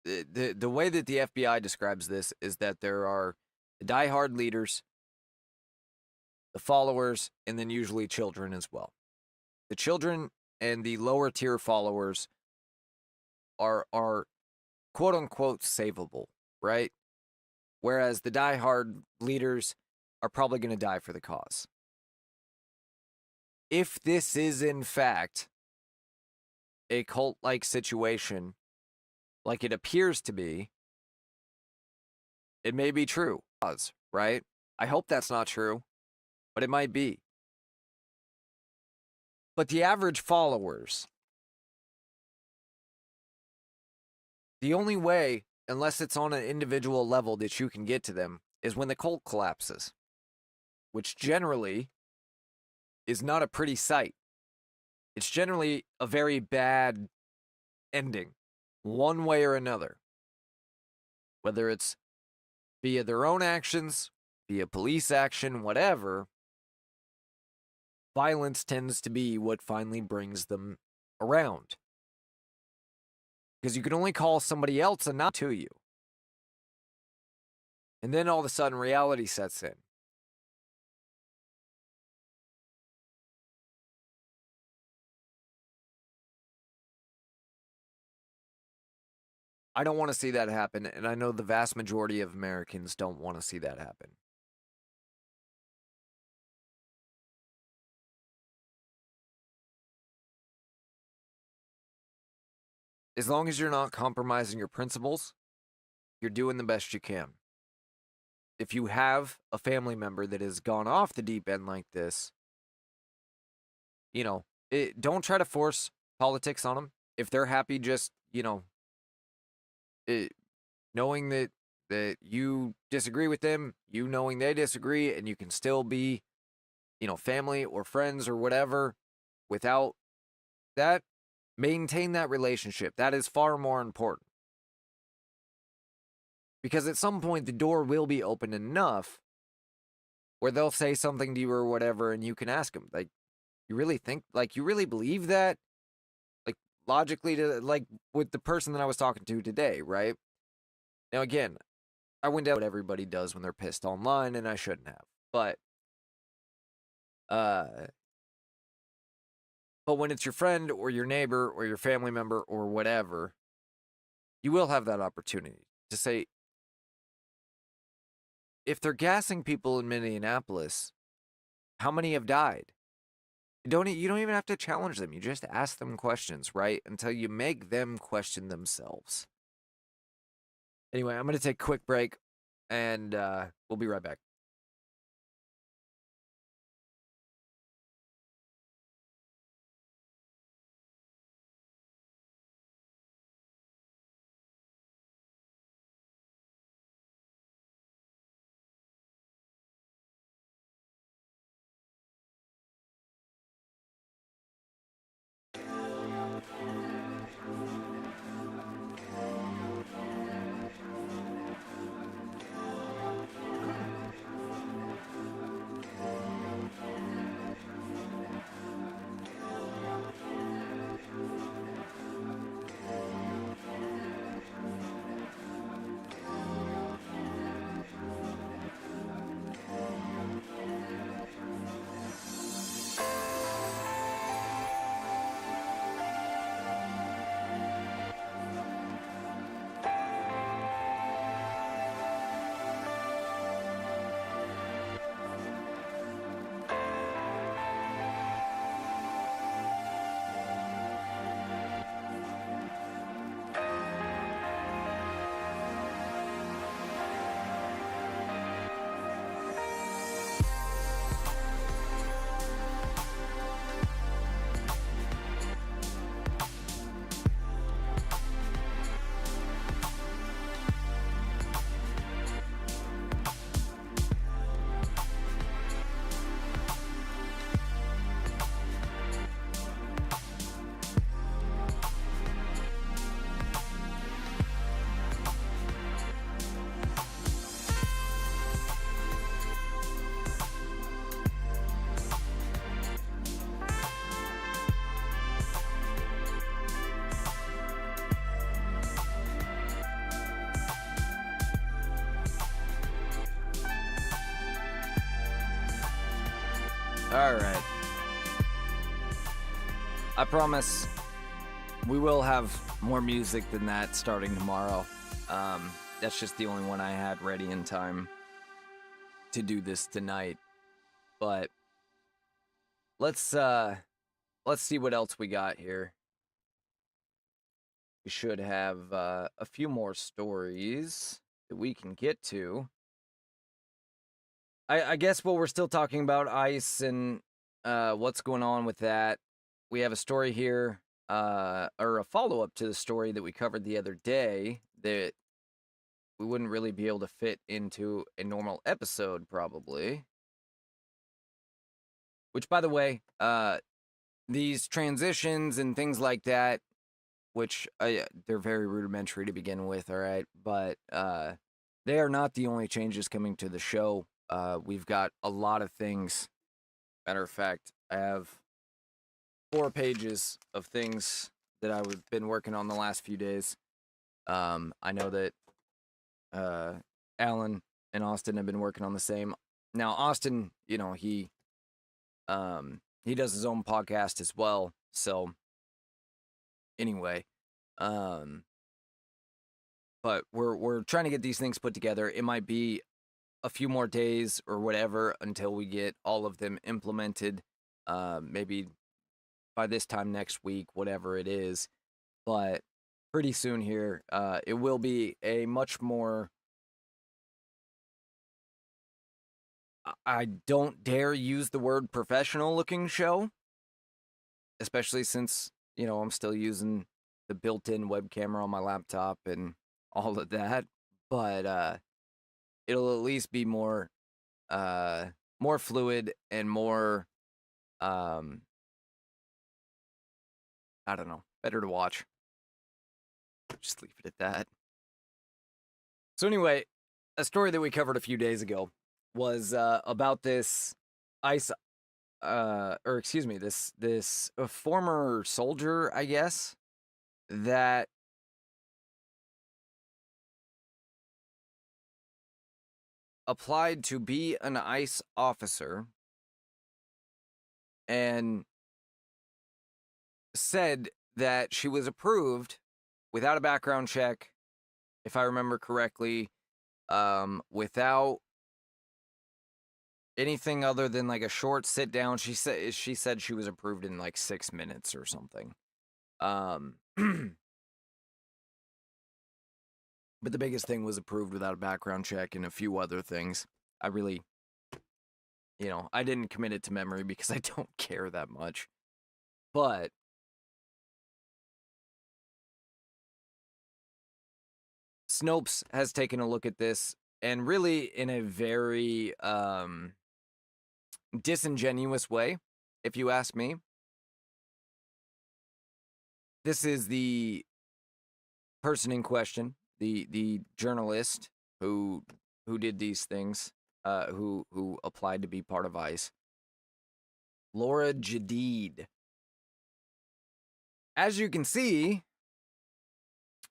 the way that the FBI describes this is that there are the diehard leaders, the followers, and then usually children as well. The children and the lower tier followers are quote unquote savable, right? Whereas the diehard leaders are probably going to die for the cause. If this is in fact a cult-like situation, like it appears to be, it may be true, right? I hope that's not true, but it might be. But the average followers, the only way, unless it's on an individual level that you can get to them, is when the cult collapses, which generally is not a pretty sight. It's generally a very bad ending, one way or another. Whether it's via their own actions, via police action, whatever, violence tends to be what finally brings them around. Because you can only call somebody else and not to you. And then all of a sudden reality sets in. I don't want to see that happen, and I know the vast majority of Americans don't want to see that happen. As long as you're not compromising your principles, you're doing the best you can. If you have a family member that has gone off the deep end like this, don't try to force politics on them. If they're happy, just, knowing that you disagree with them, you knowing they disagree, and you can still be, family or friends or whatever without that, maintain that relationship. That is far more important. Because at some point, the door will be open enough where they'll say something to you or whatever, and you can ask them, like, you really think, like, you really believe that? Like, logically, like, with the person that I was talking to today, right? Now, again, I went down what everybody does when they're pissed online, and I shouldn't have. But when it's your friend or your neighbor or your family member or whatever, you will have that opportunity to say, if they're gassing people in Minneapolis, how many have died? You don't even have to challenge them. You just ask them questions, right? Until you make them question themselves. Anyway, I'm going to take a quick break, and we'll be right back. All right. I promise we will have more music than that starting tomorrow. That's just the only one I had ready in time to do this tonight. But let's see what else we got here. We should have a few more stories that we can get to. I guess while we're still talking about ICE and what's going on with that, we have a story here, or a follow-up to the story that we covered the other day that we wouldn't really be able to fit into a normal episode, probably. Which, by the way, these transitions and things like that, which they're very rudimentary to begin with, all right? But they are not the only changes coming to the show. We've got a lot of things. Matter of fact, I have 4 pages of things that I've been working on the last few days. I know that Alan and Austin have been working on the same. Now, Austin, he does his own podcast as well. So, anyway, but we're trying to get these things put together. It might be a few more days or whatever until we get all of them implemented. Maybe by this time next week, whatever it is. But pretty soon here, it will be a much more, I don't dare use the word professional looking show, especially since, I'm still using the built-in web camera on my laptop and all of that. But it'll at least be more fluid and more, I don't know, better to watch. Just leave it at that. So anyway, a story that we covered a few days ago was about this this former soldier, I guess, that applied to be an ICE officer and said that she was approved without a background check, if I remember correctly, without anything other than like a short sit down. She said she was approved in like 6 minutes or something. But the biggest thing was approved without a background check and a few other things. I really, I didn't commit it to memory because I don't care that much. But Snopes has taken a look at this, and really in a very disingenuous way, if you ask me. This is the person in question, the journalist who did these things, who applied to be part of ICE. Laura Jadid. As you can see,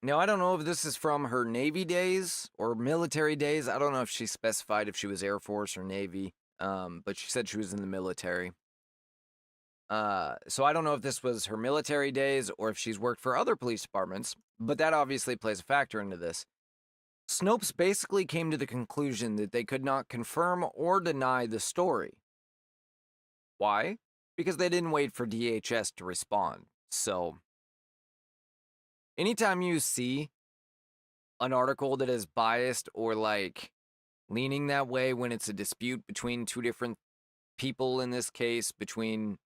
now I don't know if this is from her Navy days or military days. I don't know if she specified if she was Air Force or Navy, but she said she was in the military. So I don't know if this was her military days or if she's worked for other police departments, but that obviously plays a factor into this. Snopes basically came to the conclusion that they could not confirm or deny the story. Why? Because they didn't wait for DHS to respond. So anytime you see an article that is biased or like leaning that way when it's a dispute between two different people, in this case, between,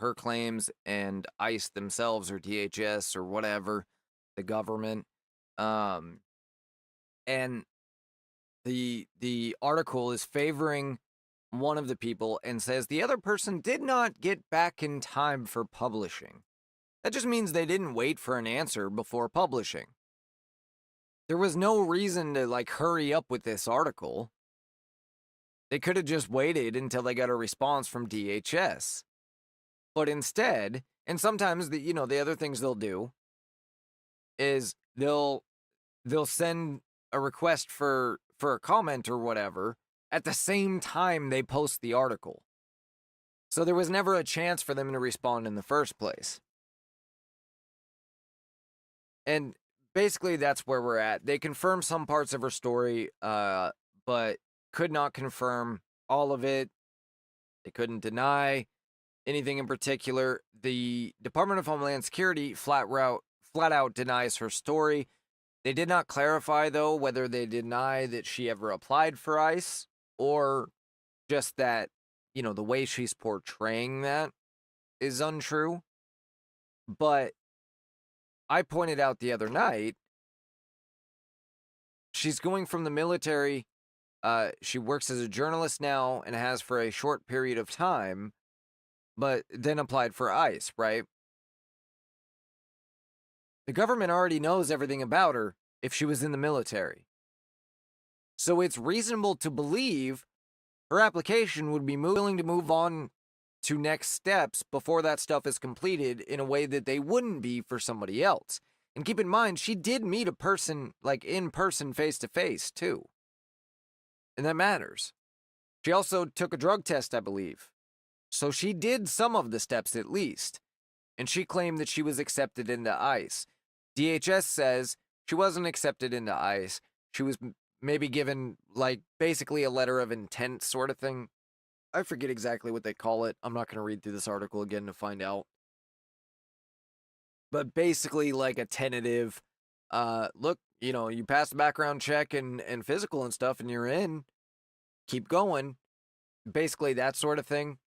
her claims and ICE themselves or DHS or whatever, the government, and the article is favoring one of the people and says the other person did not get back in time for publishing. That just means they didn't wait for an answer before publishing. There was no reason to hurry up with this article. They could have just waited until they got a response from DHS. But instead, and sometimes the other things they'll do is they'll send a request for a comment or whatever at the same time they post the article. So there was never a chance for them to respond in the first place. And basically that's where we're at. They confirmed some parts of her story, but could not confirm all of it. They couldn't deny anything in particular. The Department of Homeland Security flat out denies her story. They did not clarify, though, whether they deny that she ever applied for ICE or just that, the way she's portraying that is untrue. But I pointed out the other night, she's going from the military. She works as a journalist now and has for a short period of time, but then applied for ICE, right? The government already knows everything about her if she was in the military. So it's reasonable to believe her application would be willing to move on to next steps before that stuff is completed in a way that they wouldn't be for somebody else. And keep in mind, she did meet a person, in person, face to face, too. And that matters. She also took a drug test, I believe. So she did some of the steps at least. And she claimed that she was accepted into ICE. DHS says She wasn't accepted into ICE. She was maybe given, like, basically a letter of intent sort of thing. I forget exactly what they call it. I'm not going to read through this article again to find out. But basically, like a tentative, look, you know, you pass the background check and physical and stuff, and you're in. Keep going. Basically, that sort of thing.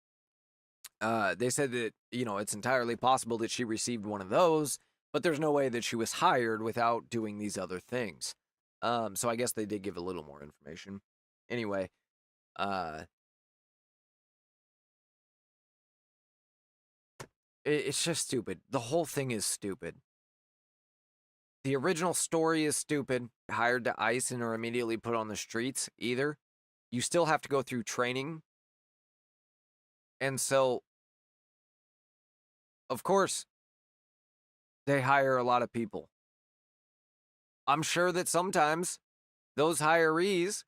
They said that, you know, it's entirely possible that she received one of those, but there's no way that she was hired without doing these other things. So I guess they did give a little more information. Anyway, it's just stupid. The whole thing is stupid. The original story is stupid. Hired to ICE and are immediately put on the streets either. You still have to go through training. And so, of course, they hire a lot of people. I'm sure that sometimes those hirees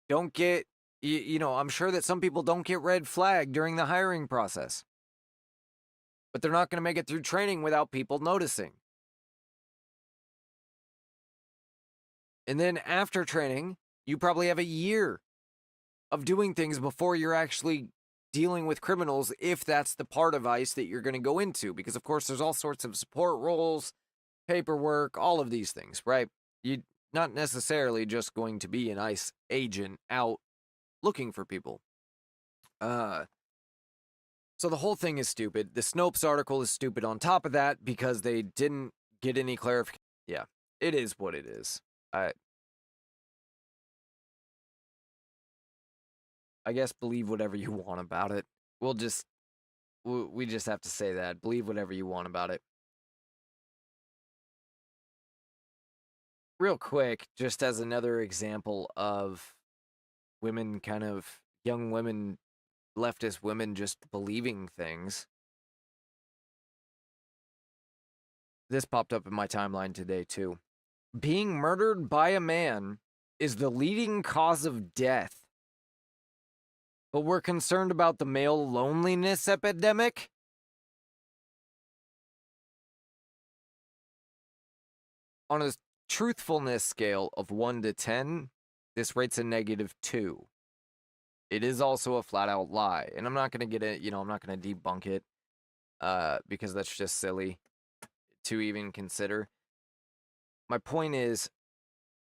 don't get, you know, I'm sure that some people don't get red flagged during the hiring process. But they're not going to make it through training without people noticing. And then after training, you probably have a year of doing things before you're actually dealing with criminals, if that's the part of ICE that you're going to go into. Because, of course, there's all sorts of support roles, paperwork, all of these things, right? You're not necessarily just going to be an ICE agent out looking for people. So the whole thing is stupid. The Snopes article is stupid on top of that because they didn't get any clarification. Yeah, it is what it is. I guess believe whatever you want about it. We just have to say that. Believe whatever you want about it. Real quick, just as another example of women young women, leftist women just believing things. This popped up in my timeline today too. Being murdered by a man is the leading cause of death. But we're concerned about the male loneliness epidemic? On a truthfulness scale of 1 to 10, this rate's a -2. It is also a flat-out lie. And I'm not going to get it, I'm not going to debunk it because that's just silly to even consider. My point is,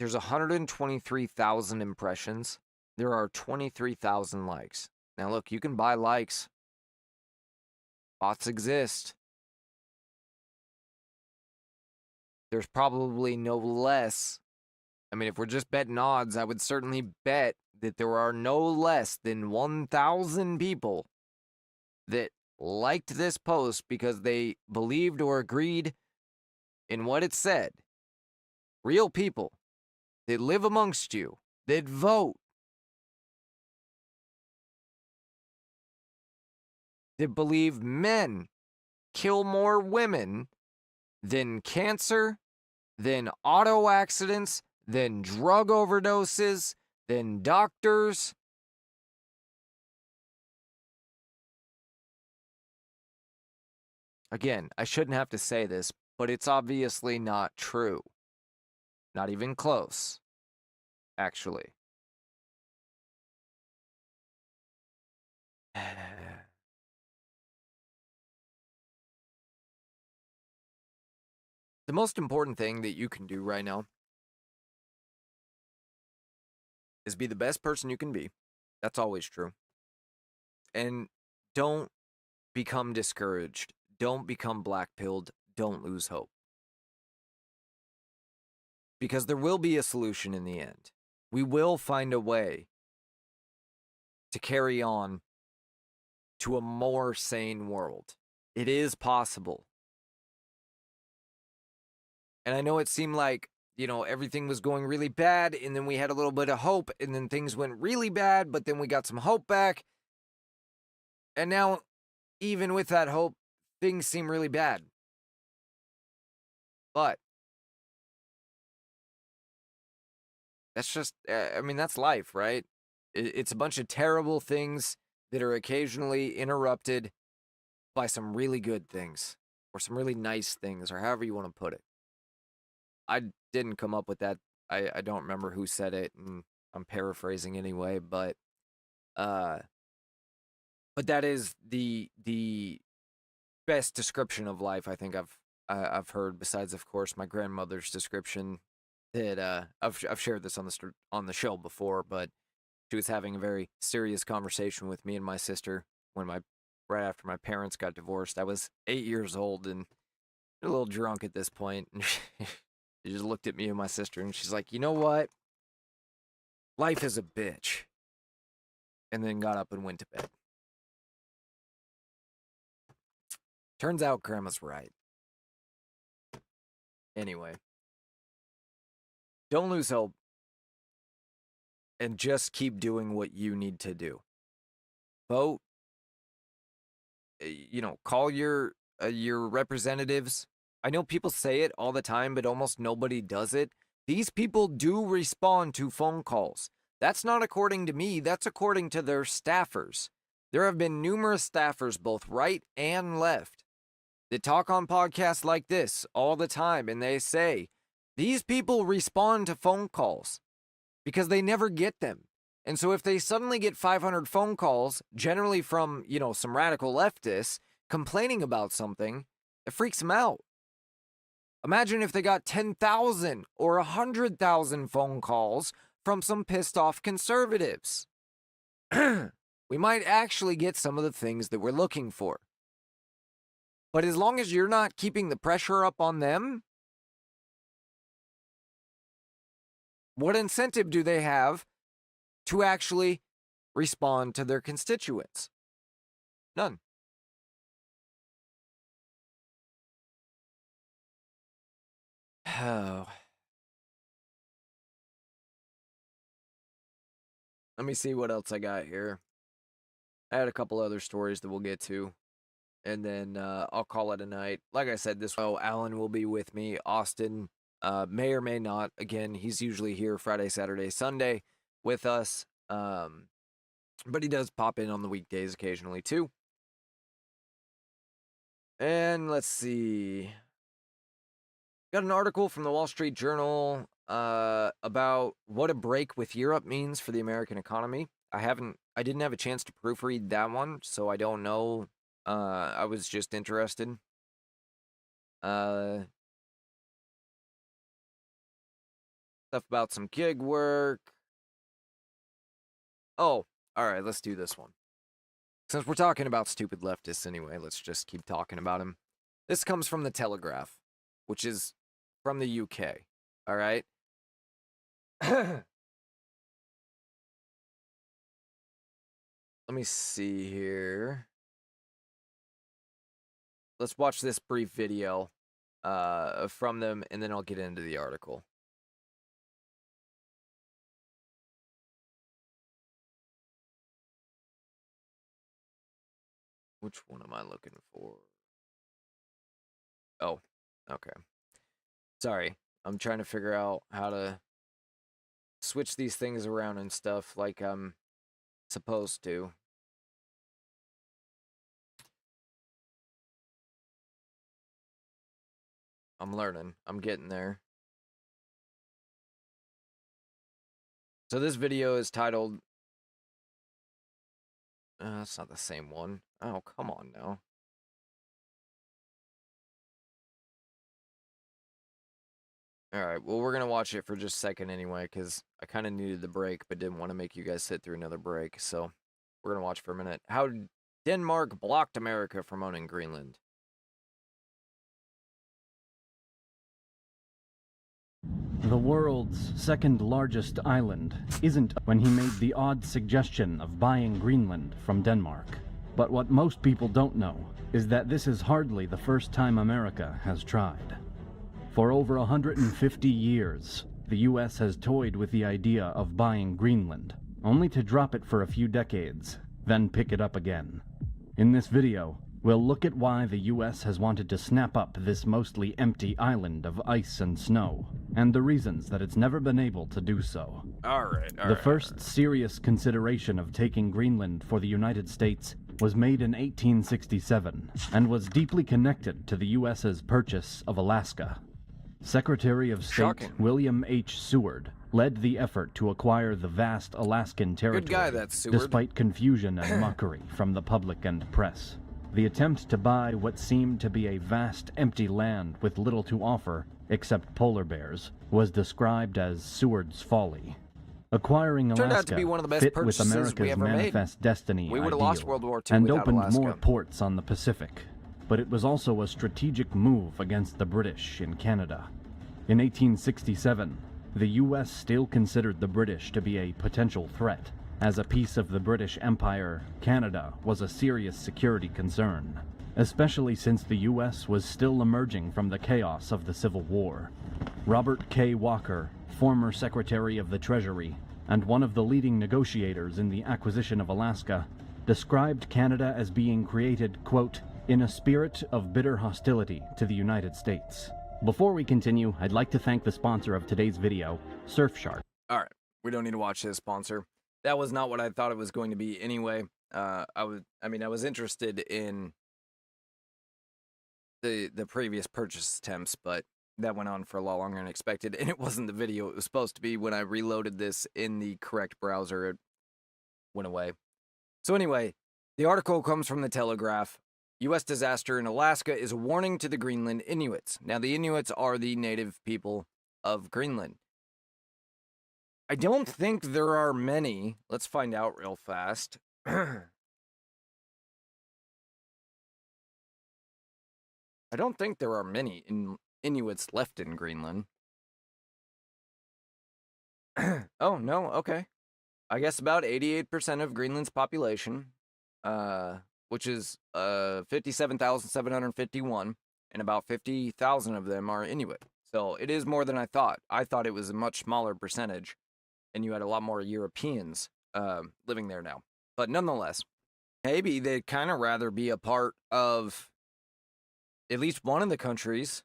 there's 123,000 impressions. There are 23,000 likes. Now, look, you can buy likes. Bots exist. There's probably no less. I mean, if we're just betting odds, I would certainly bet that there are no less than 1,000 people that liked this post because they believed or agreed in what it said. Real people that live amongst you, that vote, that believe men kill more women than cancer, than auto accidents, than drug overdoses, than doctors. Again, I shouldn't have to say this, but it's obviously not true. Not even close, actually. The most important thing that you can do right now is be the best person you can be. That's always true. And don't become discouraged. Don't become black-pilled. Don't lose hope. Because there will be a solution in the end. We will find a way to carry on to a more sane world. It is possible. And I know it seemed like, everything was going really bad, and then we had a little bit of hope, and then things went really bad, but then we got some hope back. And now, even with that hope, things seem really bad. But that's just, that's life, right? It's a bunch of terrible things that are occasionally interrupted by some really good things, or some really nice things, or however you want to put it. I didn't come up with that. I don't remember who said it, and I'm paraphrasing anyway, but that is the best description of life I think I've heard, besides of course my grandmother's description that I've shared this on the show before, but she was having a very serious conversation with me and my sister right after my parents got divorced. I was 8 years old and a little drunk at this point, and she just looked at me and my sister and she's like, "You know what? Life is a bitch." And then got up and went to bed. Turns out Grandma's right. Anyway, don't lose hope and just keep doing what you need to do. Vote. Call your representatives. I know people say it all the time, but almost nobody does it. These people do respond to phone calls. That's not according to me. That's according to their staffers. There have been numerous staffers, both right and left, that talk on podcasts like this all the time, and they say, these people respond to phone calls because they never get them. And so if they suddenly get 500 phone calls, generally from, some radical leftists, complaining about something, it freaks them out. Imagine if they got 10,000 or 100,000 phone calls from some pissed off conservatives. We might actually get some of the things that we're looking for. But as long as you're not keeping the pressure up on them, what incentive do they have to actually respond to their constituents? None. Oh. Let me see what else I got here. I had a couple other stories that we'll get to, and then I'll call it a night. Like I said, Alan will be with me. Austin may or may not. Again, he's usually here Friday, Saturday, Sunday with us, but he does pop in on the weekdays occasionally too. And let's see. Got an article from the Wall Street Journal about what a break with Europe means for the American economy. I didn't have a chance to proofread that one, so I don't know. I was just interested. Stuff about some gig work. Oh, all right, let's do this one. Since we're talking about stupid leftists anyway, let's just keep talking about them. This comes from the Telegraph, which is from the UK. All right. Let me see here. Let's watch this brief video from them, and then I'll get into the article. Which one am I looking for? Oh, okay. Sorry, I'm trying to figure out how to switch these things around and stuff like I'm supposed to. I'm learning. I'm getting there. So this video is titled... that's not the same one. Oh, come on now. Alright, well, we're going to watch it for just a second anyway, because I kind of needed the break, but didn't want to make you guys sit through another break, so we're going to watch for a minute. How Denmark blocked America from owning Greenland. The world's second largest island isn't when he made the odd suggestion of buying Greenland from Denmark. But what most people don't know is that this is hardly the first time America has tried. For over 150 years, the U.S. has toyed with the idea of buying Greenland, only to drop it for a few decades, then pick it up again. In this video, we'll look at why the U.S. has wanted to snap up this mostly empty island of ice and snow, and the reasons that it's never been able to do so. The first serious consideration of taking Greenland for the United States was made in 1867, and was deeply connected to the U.S.'s purchase of Alaska. Secretary of State Shocking. William H. Seward led the effort to acquire the vast Alaskan territory, Good guy, that Seward. despite confusion and mockery from the public and press. The attempt to buy what seemed to be a vast, empty land with little to offer, except polar bears, was described as Seward's folly. Acquiring Turned Alaska out to be one of the best fit with purchases we America's ever made. manifest destiny We would have ideal, lost World War II and without opened Alaska. more ports on the Pacific. But it was also a strategic move against the British in Canada. In 1867, the U.S. still considered the British to be a potential threat. As a piece of the British Empire, Canada was a serious security concern, especially since the U.S. was still emerging from the chaos of the Civil War. Robert K. Walker, former Secretary of the Treasury and one of the leading negotiators in the acquisition of Alaska, described Canada as being created, quote, in a spirit of bitter hostility to the United States. Before we continue, I'd like to thank the sponsor of today's video, Surfshark. All right, we don't need to watch this sponsor. That was not what I thought it was going to be anyway. I was interested in the previous purchase attempts, but that went on for a lot longer than expected, and it wasn't the video it was supposed to be. When I reloaded this in the correct browser, it went away. So anyway, the article comes from the Telegraph. U.S. disaster in Alaska is a warning to the Greenland Inuits. Now, the Inuits are the native people of Greenland. I don't think there are many. Let's find out real fast. I don't think there are many Inuits left in Greenland. Oh, no, okay. I guess about 88% of Greenland's population, which is 57,751, and about 50,000 of them are Inuit. So it is more than I thought. I thought it was a much smaller percentage, and you had a lot more Europeans living there now. But nonetheless, maybe they'd kind of rather be a part of at least one of the countries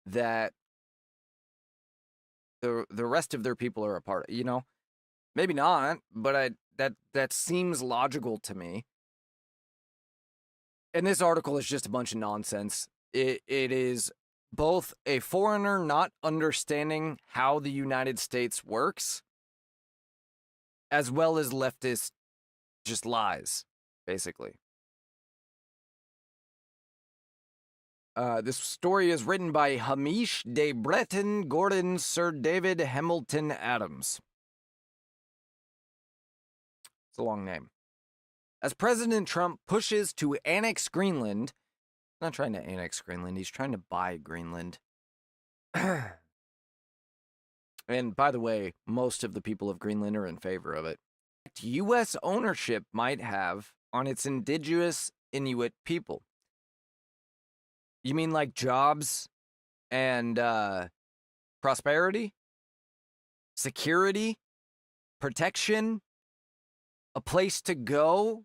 that the rest of their people are a part of, you know? Maybe not, but that seems logical to me. And this article is just a bunch of nonsense. It is both a foreigner not understanding how the United States works, as well as leftist just lies, basically. This story is written by Hamish de Breton Gordon Sir David Hamilton Adams. It's a long name. As President Trump pushes to annex Greenland, he's not trying to annex Greenland, he's trying to buy Greenland. And by the way, most of the people of Greenland are in favor of it. U.S. ownership might have on its indigenous Inuit people. You mean like jobs and prosperity, security, protection, a place to go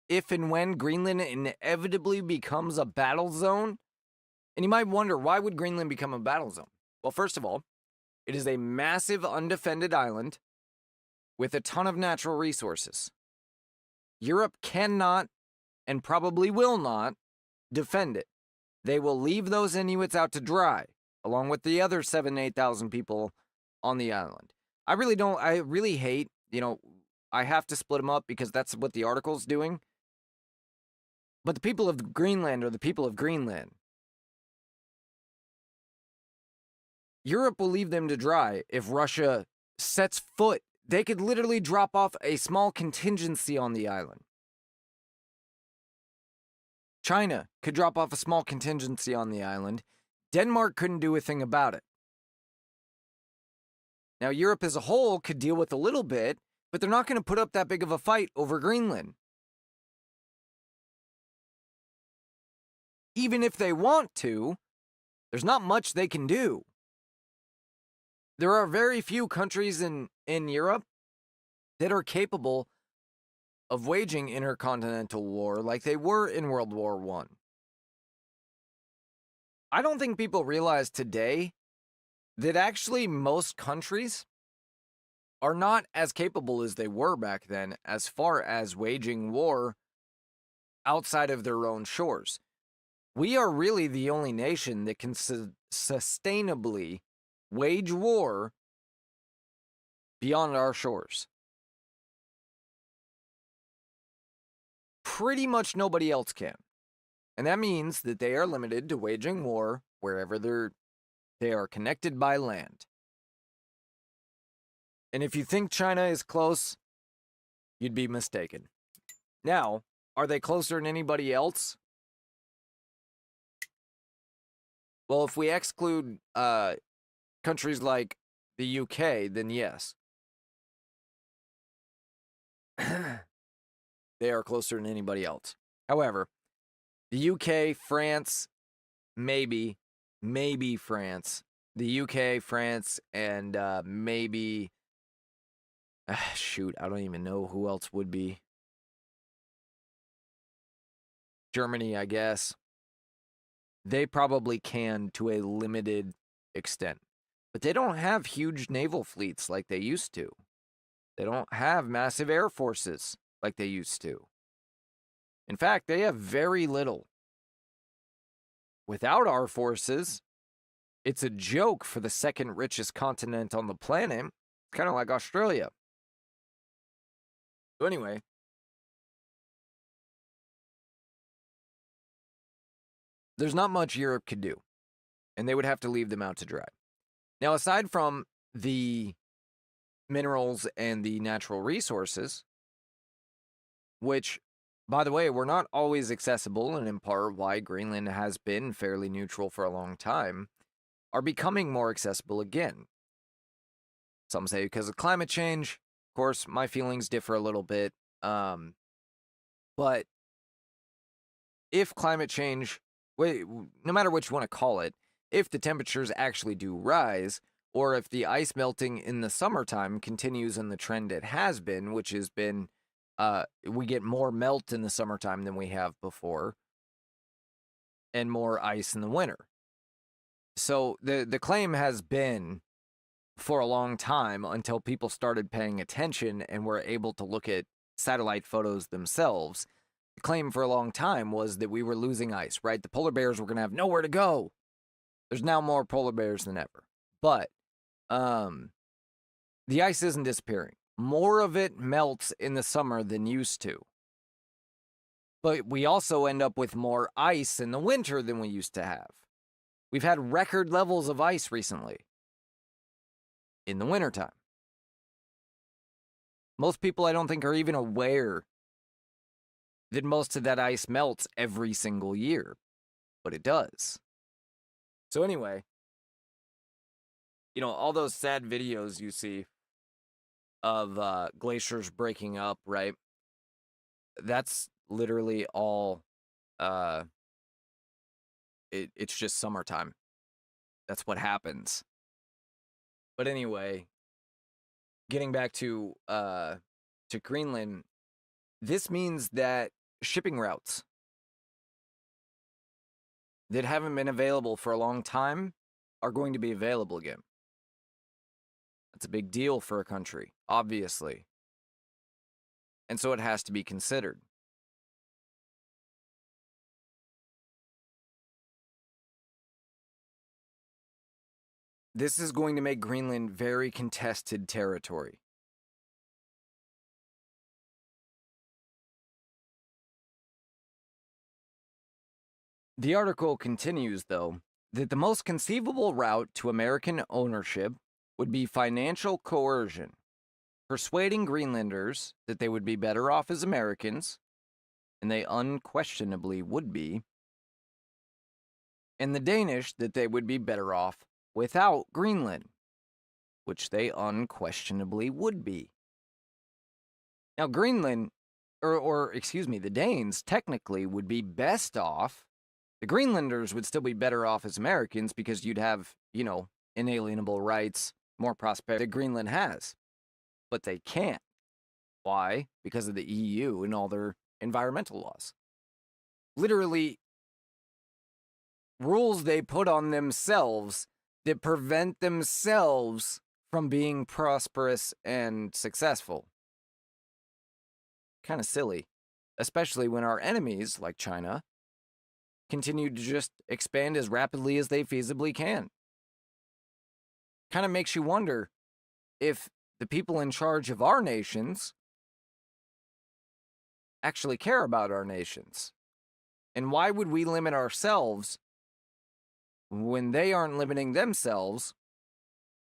if and when Greenland inevitably becomes a battle zone? And you might wonder, why would Greenland become a battle zone? Well, first of all, it is a massive undefended island with a ton of natural resources. Europe cannot and probably will not defend it. They will leave those Inuits out to dry, along with the other 8,000 people on the island. I really hate, I have to split them up because that's what the article's doing. But the people of Greenland are the people of Greenland. Europe will leave them to dry if Russia sets foot. They could literally drop off a small contingency on the island. China could drop off a small contingency on the island. Denmark couldn't do a thing about it. Now, Europe as a whole could deal with a little bit, but they're not going to put up that big of a fight over Greenland. Even if they want to, there's not much they can do. There are very few countries in Europe that are capable of waging intercontinental war like they were in World War I. I don't think people realize today that actually most countries are not as capable as they were back then as far as waging war outside of their own shores. We are really the only nation that can sustainably wage war beyond our shores. Pretty much nobody else can. And that means that they are limited to waging war wherever they are connected by land. And if you think China is close, you'd be mistaken. Now, are they closer than anybody else? Well, if we exclude countries like the UK, then yes. They are closer than anybody else. However, the UK, France, maybe France. The UK, France, and maybe... shoot, I don't even know who else would be. Germany, I guess. They probably can to a limited extent. But they don't have huge naval fleets like they used to. They don't have massive air forces like they used to. In fact, they have very little. Without our forces, it's a joke for the second richest continent on the planet. It's kind of like Australia. So anyway, there's not much Europe could do, and they would have to leave them out to dry. Now, aside from the minerals and the natural resources, which, by the way, were not always accessible, and in part why Greenland has been fairly neutral for a long time, are becoming more accessible again. Some say because of climate change. Of course, my feelings differ a little bit. But if climate change, no matter what you want to call it, if the temperatures actually do rise, or if the ice melting in the summertime continues in the trend it has been, which has been we get more melt in the summertime than we have before, and more ice in the winter. So the claim has been for a long time until people started paying attention and were able to look at satellite photos themselves. The claim for a long time was that we were losing ice, right? The polar bears were going to have nowhere to go. There's now more polar bears than ever. But the ice isn't disappearing. More of it melts in the summer than used to. But we also end up with more ice in the winter than we used to have. We've had record levels of ice recently in the wintertime. Most people, I don't think, are even aware that most of that ice melts every single year, but it does. So anyway, you know, all those sad videos you see of glaciers breaking up, right? That's literally all, it's just summertime. That's what happens. But anyway, getting back to Greenland, this means that shipping routes that haven't been available for a long time are going to be available again. That's a big deal for a country, obviously. And so it has to be considered. This is going to make Greenland very contested territory. The article continues, though, that the most conceivable route to American ownership would be financial coercion, persuading Greenlanders that they would be better off as Americans, and they unquestionably would be, and the Danish that they would be better off without Greenland, which they unquestionably would be. Now, Greenland, the Danes technically would be best off. The Greenlanders would still be better off as Americans because you'd have, inalienable rights, more prosperity that Greenland has. But they can't. Why? Because of the EU and all their environmental laws. Literally, rules they put on themselves that prevent themselves from being prosperous and successful. Kind of silly, especially when our enemies, like China, continue to just expand as rapidly as they feasibly can. Kind of makes you wonder if the people in charge of our nations actually care about our nations. And why would we limit ourselves when they aren't limiting themselves,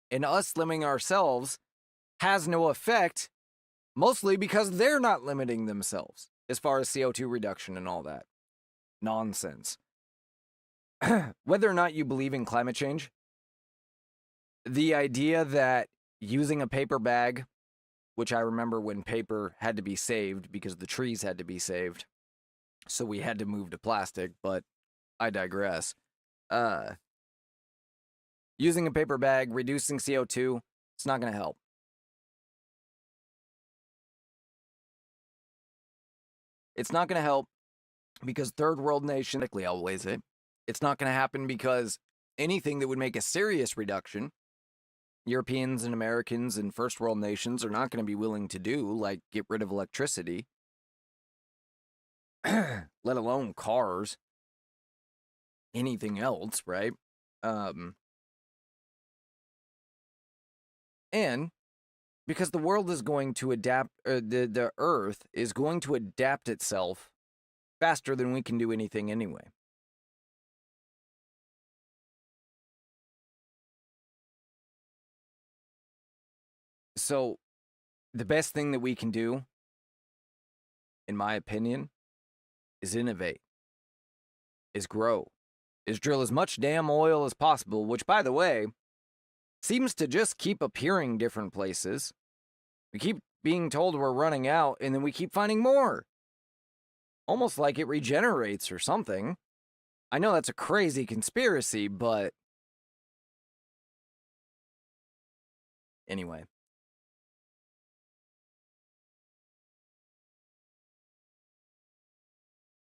and us limiting ourselves has no effect, mostly because they're not limiting themselves as far as CO2 reduction and all that nonsense. Whether or not you believe in climate change, the idea that using a paper bag, which I remember when paper had to be saved because the trees had to be saved, so we had to move to plastic, but I digress. Using a paper bag, reducing CO2, it's not going to help. It's not going to help because third world nations likely outweighs it. It's not going to happen because anything that would make a serious reduction, Europeans and Americans and first world nations are not going to be willing to do, like get rid of electricity, let alone cars, anything else, right? And because the world is going to adapt, the Earth is going to adapt itself faster than we can do anything anyway. So, the best thing that we can do, in my opinion, is innovate, is grow, is drill as much damn oil as possible, which, by the way, seems to just keep appearing different places. We keep being told we're running out, and then we keep finding more. Almost like it regenerates or something. I know that's a crazy conspiracy, but anyway.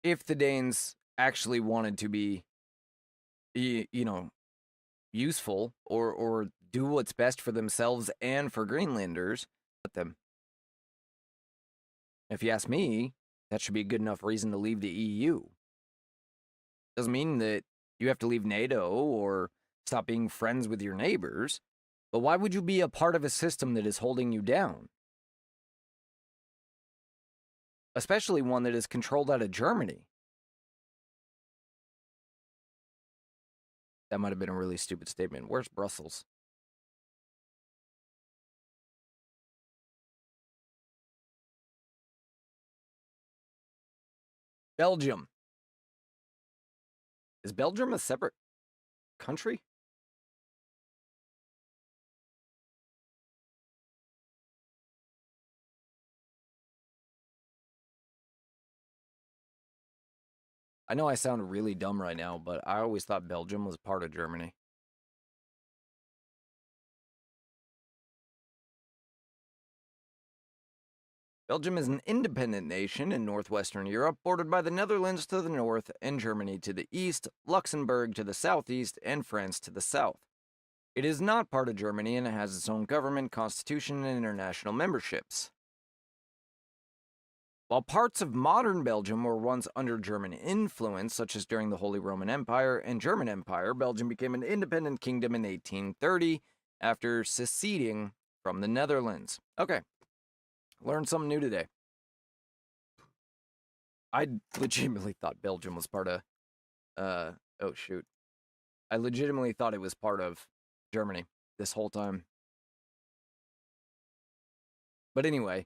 If the Danes actually wanted to be, useful or do what's best for themselves and for Greenlanders, let them. If you ask me, that should be a good enough reason to leave the EU. Doesn't mean that you have to leave NATO or stop being friends with your neighbors, but why would you be a part of a system that is holding you down? Especially one that is controlled out of Germany. That might have been a really stupid statement. Where's Brussels? Belgium. Is Belgium a separate country? I know I sound really dumb right now, but I always thought Belgium was part of Germany. Belgium is an independent nation in northwestern Europe, bordered by the Netherlands to the north and Germany to the east, Luxembourg to the southeast, and France to the south. It is not part of Germany and it has its own government, constitution, and international memberships. While parts of modern Belgium were once under German influence, such as during the Holy Roman Empire and German Empire, Belgium became an independent kingdom in 1830 after seceding from the Netherlands. Okay, learned something new today. I legitimately thought Belgium was part of, oh shoot. I legitimately thought it was part of Germany this whole time. But anyway,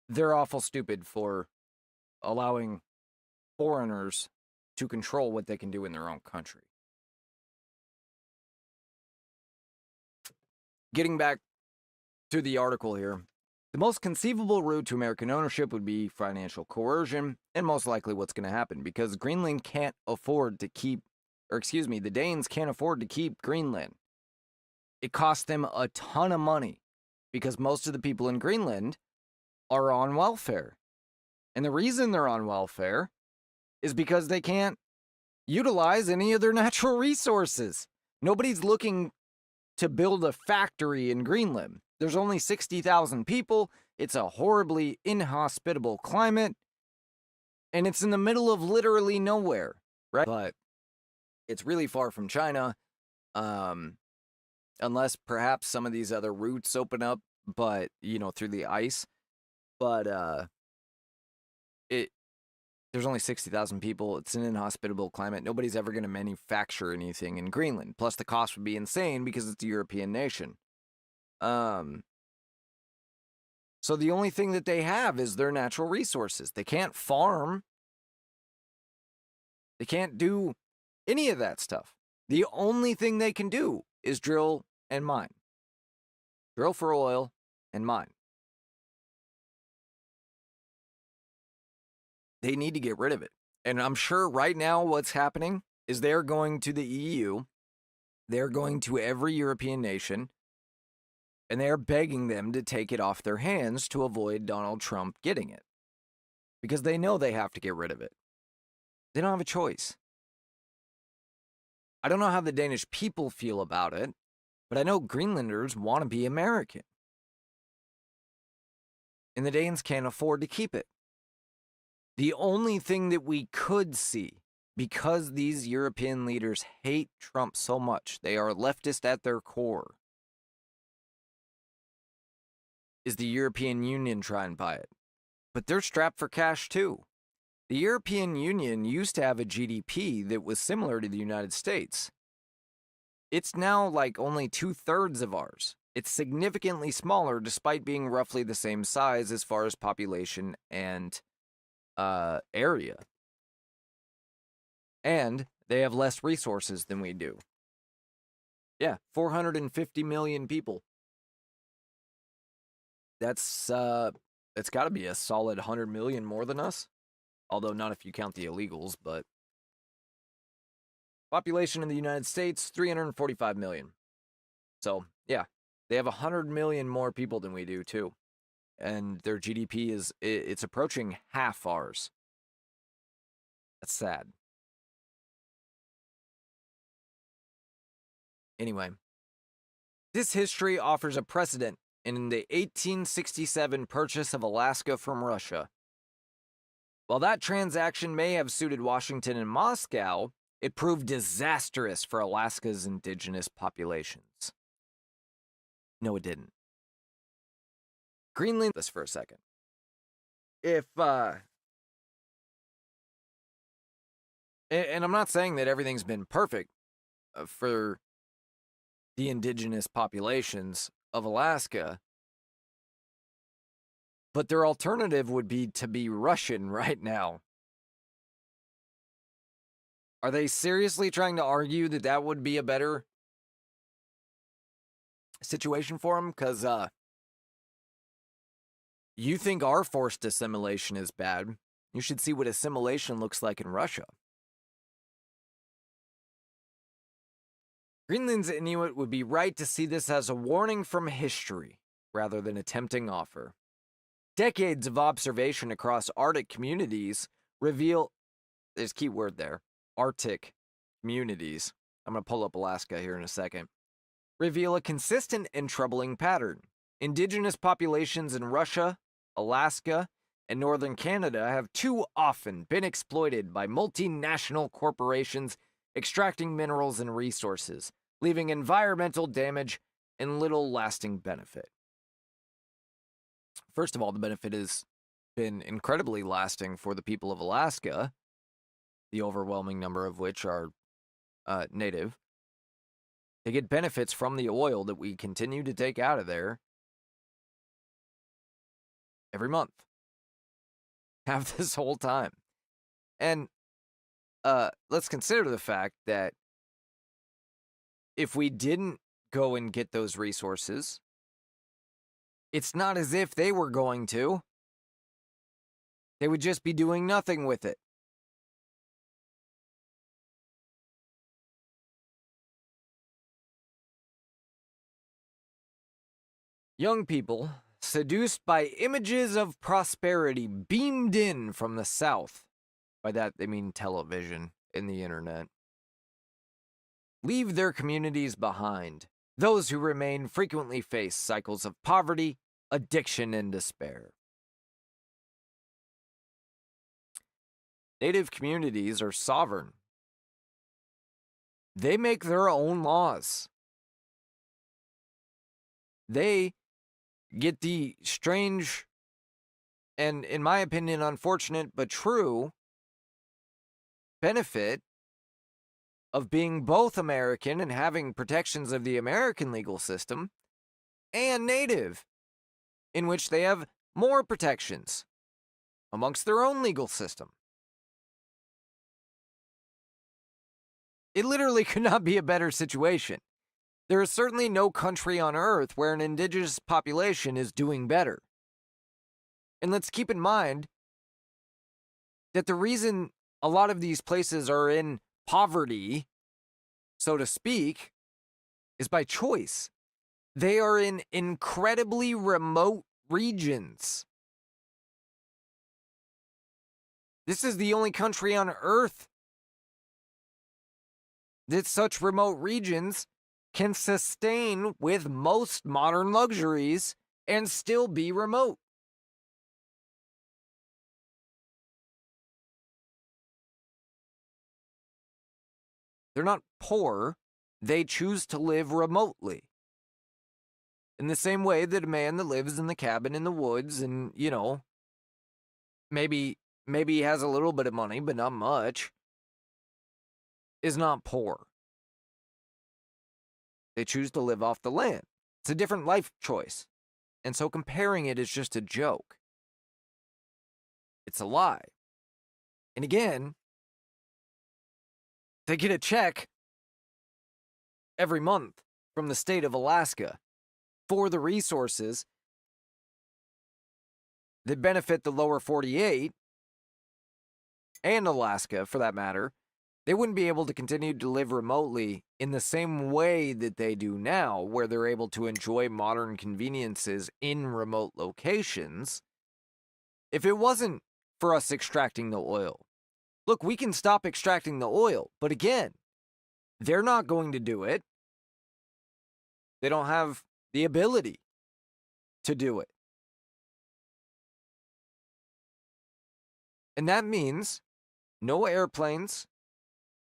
they're awful stupid for allowing foreigners to control what they can do in their own country. Getting back to the article here, the most conceivable route to American ownership would be financial coercion, and most likely what's going to happen, because Greenland can't afford to keep, the Danes can't afford to keep Greenland. It costs them a ton of money, because most of the people in Greenland are on welfare. And the reason they're on welfare is because they can't utilize any of their natural resources. Nobody's looking to build a factory in Greenland. There's only 60,000 people. It's a horribly inhospitable climate. And it's in the middle of literally nowhere, right? But it's really far from China, unless perhaps some of these other routes open up, but, through the ice. But there's only 60,000 people. It's an inhospitable climate. Nobody's ever going to manufacture anything in Greenland. Plus, the cost would be insane because it's a European nation. So the only thing that they have is their natural resources. They can't farm. They can't do any of that stuff. The only thing they can do is drill and mine. Drill for oil and mine. They need to get rid of it. And I'm sure right now what's happening is they're going to the EU. They're going to every European nation. And they're begging them to take it off their hands to avoid Donald Trump getting it. Because they know they have to get rid of it. They don't have a choice. I don't know how the Danish people feel about it, but I know Greenlanders want to be American. And the Danes can't afford to keep it. The only thing that we could see, because these European leaders hate Trump so much, they are leftist at their core, is the European Union try and buy it. But they're strapped for cash too. The European Union used to have a GDP that was similar to the United States. It's now like only 2/3 of ours. It's significantly smaller despite being roughly the same size as far as population and area. And they have less resources than we do. Yeah, 450 million people. That's got to be a solid 100 million more than us. Although not if you count the illegals, but population in the United States, 345 million. So, yeah, they have 100 million more people than we do too. And their GDP it's approaching half ours. That's sad. Anyway, this history offers a precedent in the 1867 purchase of Alaska from Russia. While that transaction may have suited Washington and Moscow, it proved disastrous for Alaska's indigenous populations. No, it didn't. Greenland, this for a second. If, and I'm not saying that everything's been perfect for the indigenous populations of Alaska, but their alternative would be to be Russian right now. Are they seriously trying to argue that that would be a better situation for them? Because you think our forced assimilation is bad. You should see what assimilation looks like in Russia. Greenland's Inuit would be right to see this as a warning from history rather than a tempting offer. Decades of observation across Arctic communities reveal, there's a key word there, Arctic communities, I'm going to pull up Alaska here in a second, reveal a consistent and troubling pattern. Indigenous populations in Russia, Alaska, and northern Canada have too often been exploited by multinational corporations extracting minerals and resources, leaving environmental damage and little lasting benefit. First of all, the benefit has been incredibly lasting for the people of Alaska, the overwhelming number of which are native. They get benefits from the oil that we continue to take out of there every month. Have this whole time. And let's consider the fact that if we didn't go and get those resources, it's not as if they were going to. They would just be doing nothing with it. Young people, seduced by images of prosperity beamed in from the South, by that they mean television and the internet, leave their communities behind. Those who remain frequently face cycles of poverty, addiction, and despair. Native communities are sovereign. They make their own laws. They get the strange and, in my opinion, unfortunate but true benefit of being both American and having protections of the American legal system and Native, in which they have more protections amongst their own legal system. It literally could not be a better situation. There is certainly no country on earth where an indigenous population is doing better. And let's keep in mind that the reason a lot of these places are in poverty, so to speak, is by choice. They are in incredibly remote regions. This is the only country on earth that such remote regions can sustain with most modern luxuries and still be remote. They're not poor. They choose to live remotely. In the same way that a man that lives in the cabin in the woods and, you know, maybe he has a little bit of money, but not much, is not poor. They choose to live off the land. It's a different life choice. And so comparing it is just a joke. It's a lie. And again, they get a check every month from the state of Alaska for the resources that benefit the lower 48 and Alaska, for that matter. They wouldn't be able to continue to live remotely in the same way that they do now, where they're able to enjoy modern conveniences in remote locations, if it wasn't for us extracting the oil. Look, we can stop extracting the oil, but again, they're not going to do it. They don't have the ability to do it. And that means no airplanes,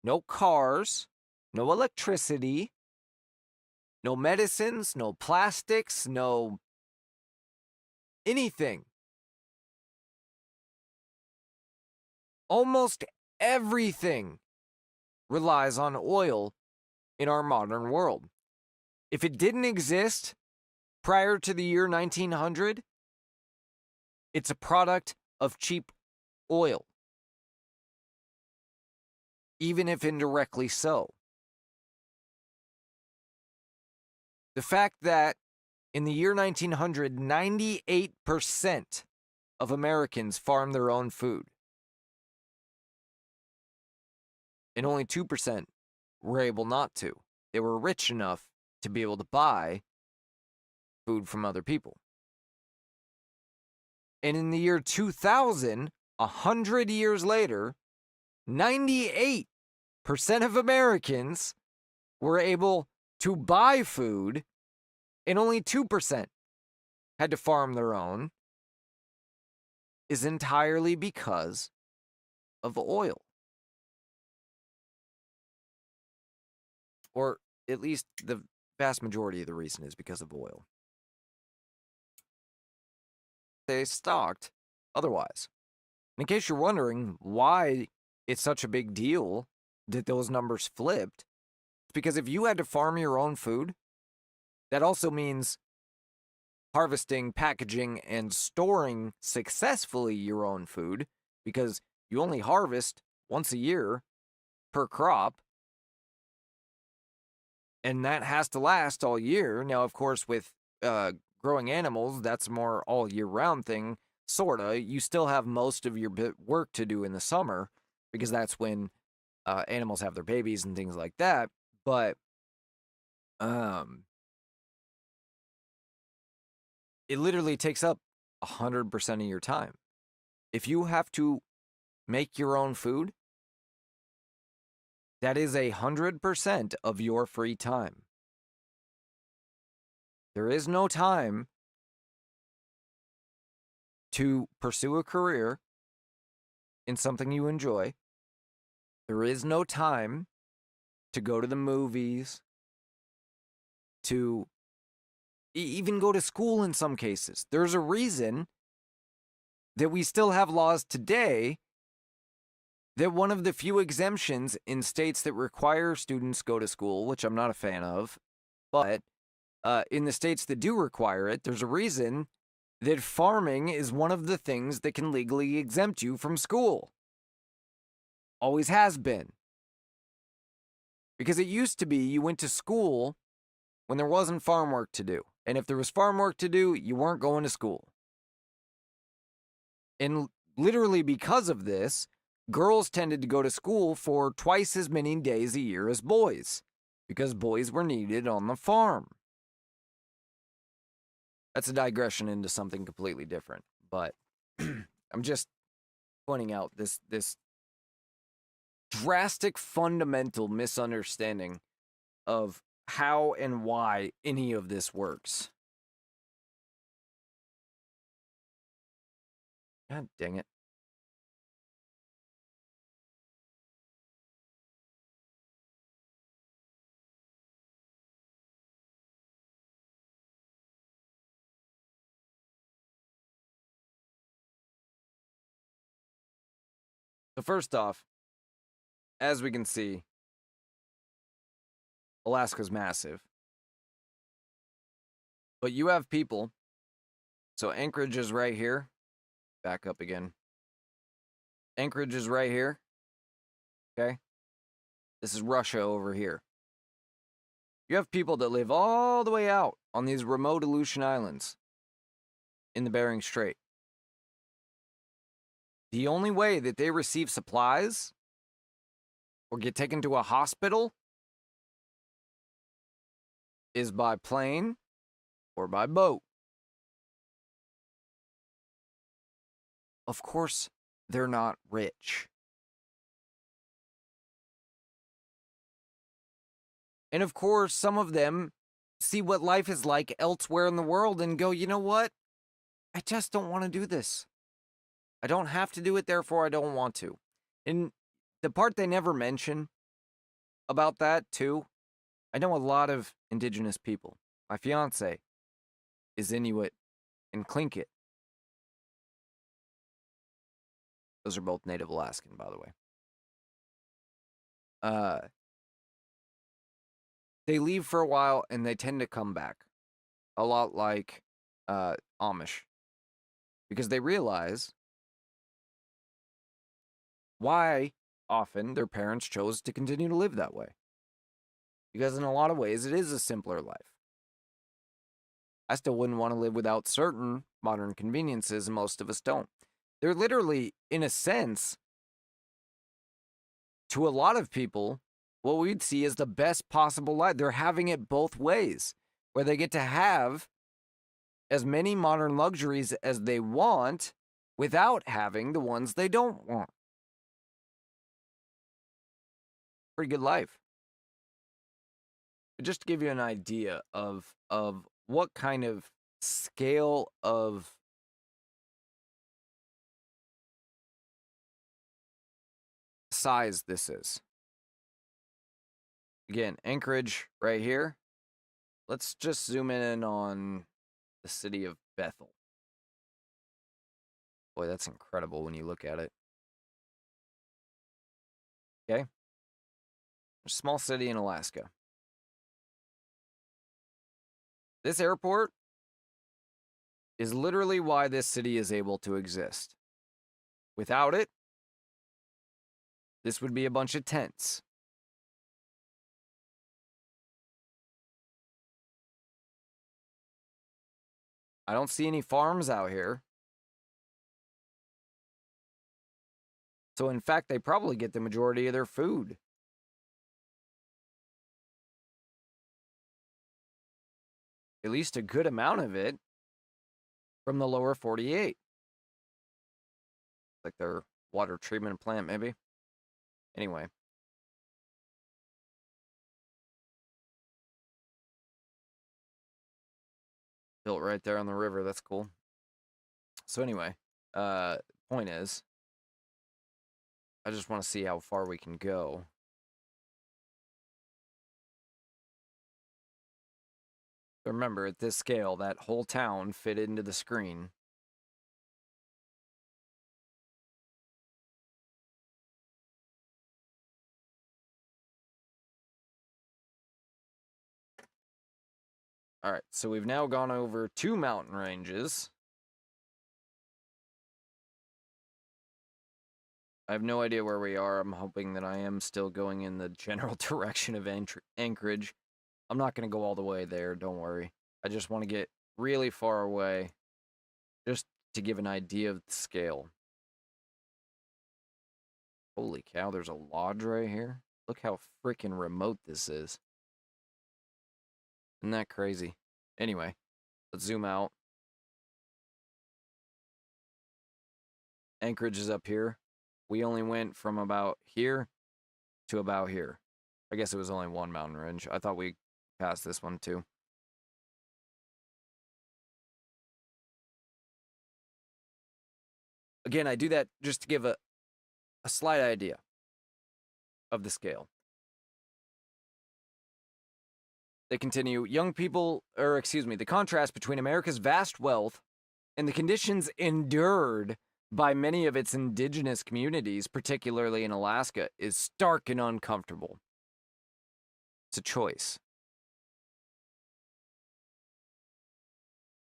no cars, no electricity, no medicines, no plastics, no anything. Almost everything relies on oil in our modern world. If it didn't exist prior to the year 1900, it's a product of cheap oil, even if indirectly so. The fact that in the year 1900, 98% of Americans farmed their own food, and only 2% were able not to. They were rich enough to be able to buy food from other people. And in the year 2000, 100 years later, 98% of Americans were able to buy food, and only 2% had to farm their own, is entirely because of oil. Or at least the vast majority of the reason is because of oil. They stocked otherwise. In case you're wondering why it's such a big deal that those numbers flipped, it's because if you had to farm your own food, that also means harvesting, packaging, and storing successfully your own food, because you only harvest once a year per crop, and that has to last all year. Now, of course, with growing animals, that's more all year round thing, sorta. You still have most of your work to do in the summer, because that's when animals have their babies and things like that. But it literally takes up 100% of your time. If you have to make your own food, that is 100% of your free time. There is no time to pursue a career in something you enjoy. There is no time to go to the movies, to even go to school in some cases. There's a reason that we still have laws today that one of the few exemptions in states that require students go to school, which I'm not a fan of, but in the states that do require it, there's a reason that farming is one of the things that can legally exempt you from school. Always has been. Because it used to be you went to school when there wasn't farm work to do. And if there was farm work to do, you weren't going to school. And literally because of this, girls tended to go to school for twice as many days a year as boys, because boys were needed on the farm. That's a digression into something completely different, but I'm just pointing out this drastic fundamental misunderstanding of how and why any of this works. God dang it. So first off, as we can see, Alaska's massive. But you have people. So Anchorage is right here. Back up again. Anchorage is right here. Okay? This is Russia over here. You have people that live all the way out on these remote Aleutian Islands in the Bering Strait. The only way that they receive supplies or get taken to a hospital is by plane or by boat. Of course, they're not rich. And of course, some of them see what life is like elsewhere in the world and go, you know what? I just don't want to do this. I don't have to do it, therefore I don't want to. And the part they never mention about that, too, I know a lot of indigenous people. My fiance is Inuit and Tlingit. Those are both Native Alaskan, by the way. They leave for a while and they tend to come back. A lot like Amish. Because they realize why often their parents chose to continue to live that way. Because in a lot of ways, it is a simpler life. I still wouldn't want to live without certain modern conveniences, and most of us don't. They're literally, in a sense, to a lot of people, what we'd see is the best possible life. They're having it both ways, where they get to have as many modern luxuries as they want without having the ones they don't want. Pretty good life. But just to give you an idea of what kind of scale of size this is. Again, Anchorage right here. Let's just zoom in on the city of Bethel. Boy, that's incredible when you look at it. Okay? A small city in Alaska. This airport is literally why this city is able to exist. Without it, this would be a bunch of tents. I don't see any farms out here. So in fact, they probably get the majority of their food. At least a good amount of it from the lower 48. Like their water treatment plant, maybe. Anyway. Built right there on the river. That's cool. So anyway, point is, I just want to see how far we can go. Remember, at this scale, that whole town fit into the screen. All right, so we've now gone over 2 mountain ranges. I have no idea where we are. I'm hoping that I am still going in the general direction of Anchorage. I'm not going to go all the way there, don't worry. I just want to get really far away, just to give an idea of the scale. Holy cow, there's a lodge right here. Look how freaking remote this is. Isn't that crazy? Anyway, let's zoom out. Anchorage is up here. We only went from about here to about here. I guess it was only 1 mountain range. I thought we passed this one too. Again, I do that just to give a slight idea of the scale. They continue, the contrast between America's vast wealth and the conditions endured by many of its indigenous communities, particularly in Alaska, is stark and uncomfortable. It's a choice.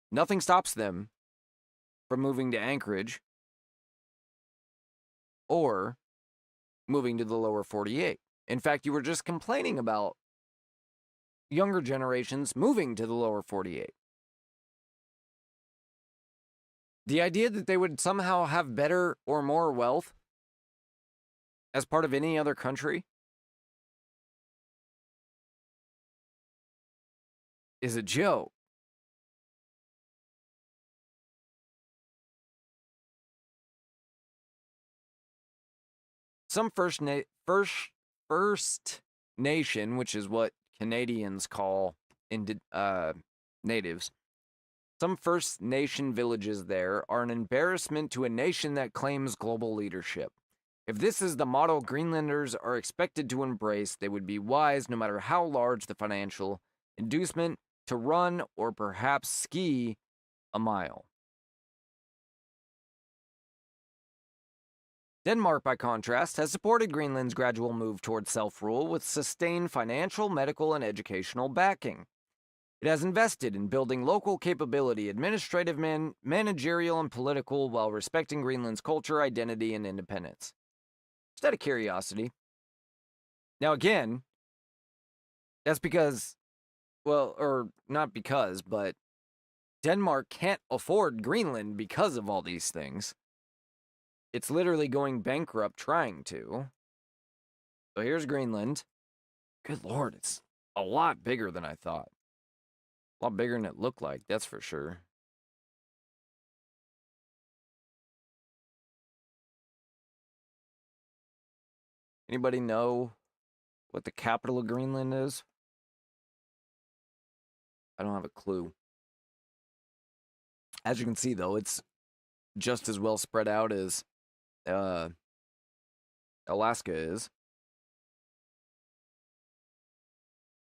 Nothing stops them from moving to Anchorage or moving to the lower 48. In fact, you were just complaining about younger generations moving to the lower 48. The idea that they would somehow have better or more wealth as part of any other country is a joke. Some First Nation, which is what Canadians call natives, some First Nation villages there are an embarrassment to a nation that claims global leadership. If this is the model Greenlanders are expected to embrace, they would be wise no matter how large the financial inducement to run or perhaps ski a mile. Denmark, by contrast, has supported Greenland's gradual move toward self-rule with sustained financial, medical, and educational backing. It has invested in building local capability, administrative, managerial, and political, while respecting Greenland's culture, identity, and independence. Just out of curiosity. Now again, that's because, well, or not because, but Denmark can't afford Greenland because of all these things. It's literally going bankrupt trying to. So here's Greenland. Good Lord, it's a lot bigger than I thought. A lot bigger than it looked like, that's for sure. Anybody know what the capital of Greenland is? I don't have a clue. As you can see, though, it's just as well spread out as Alaska is.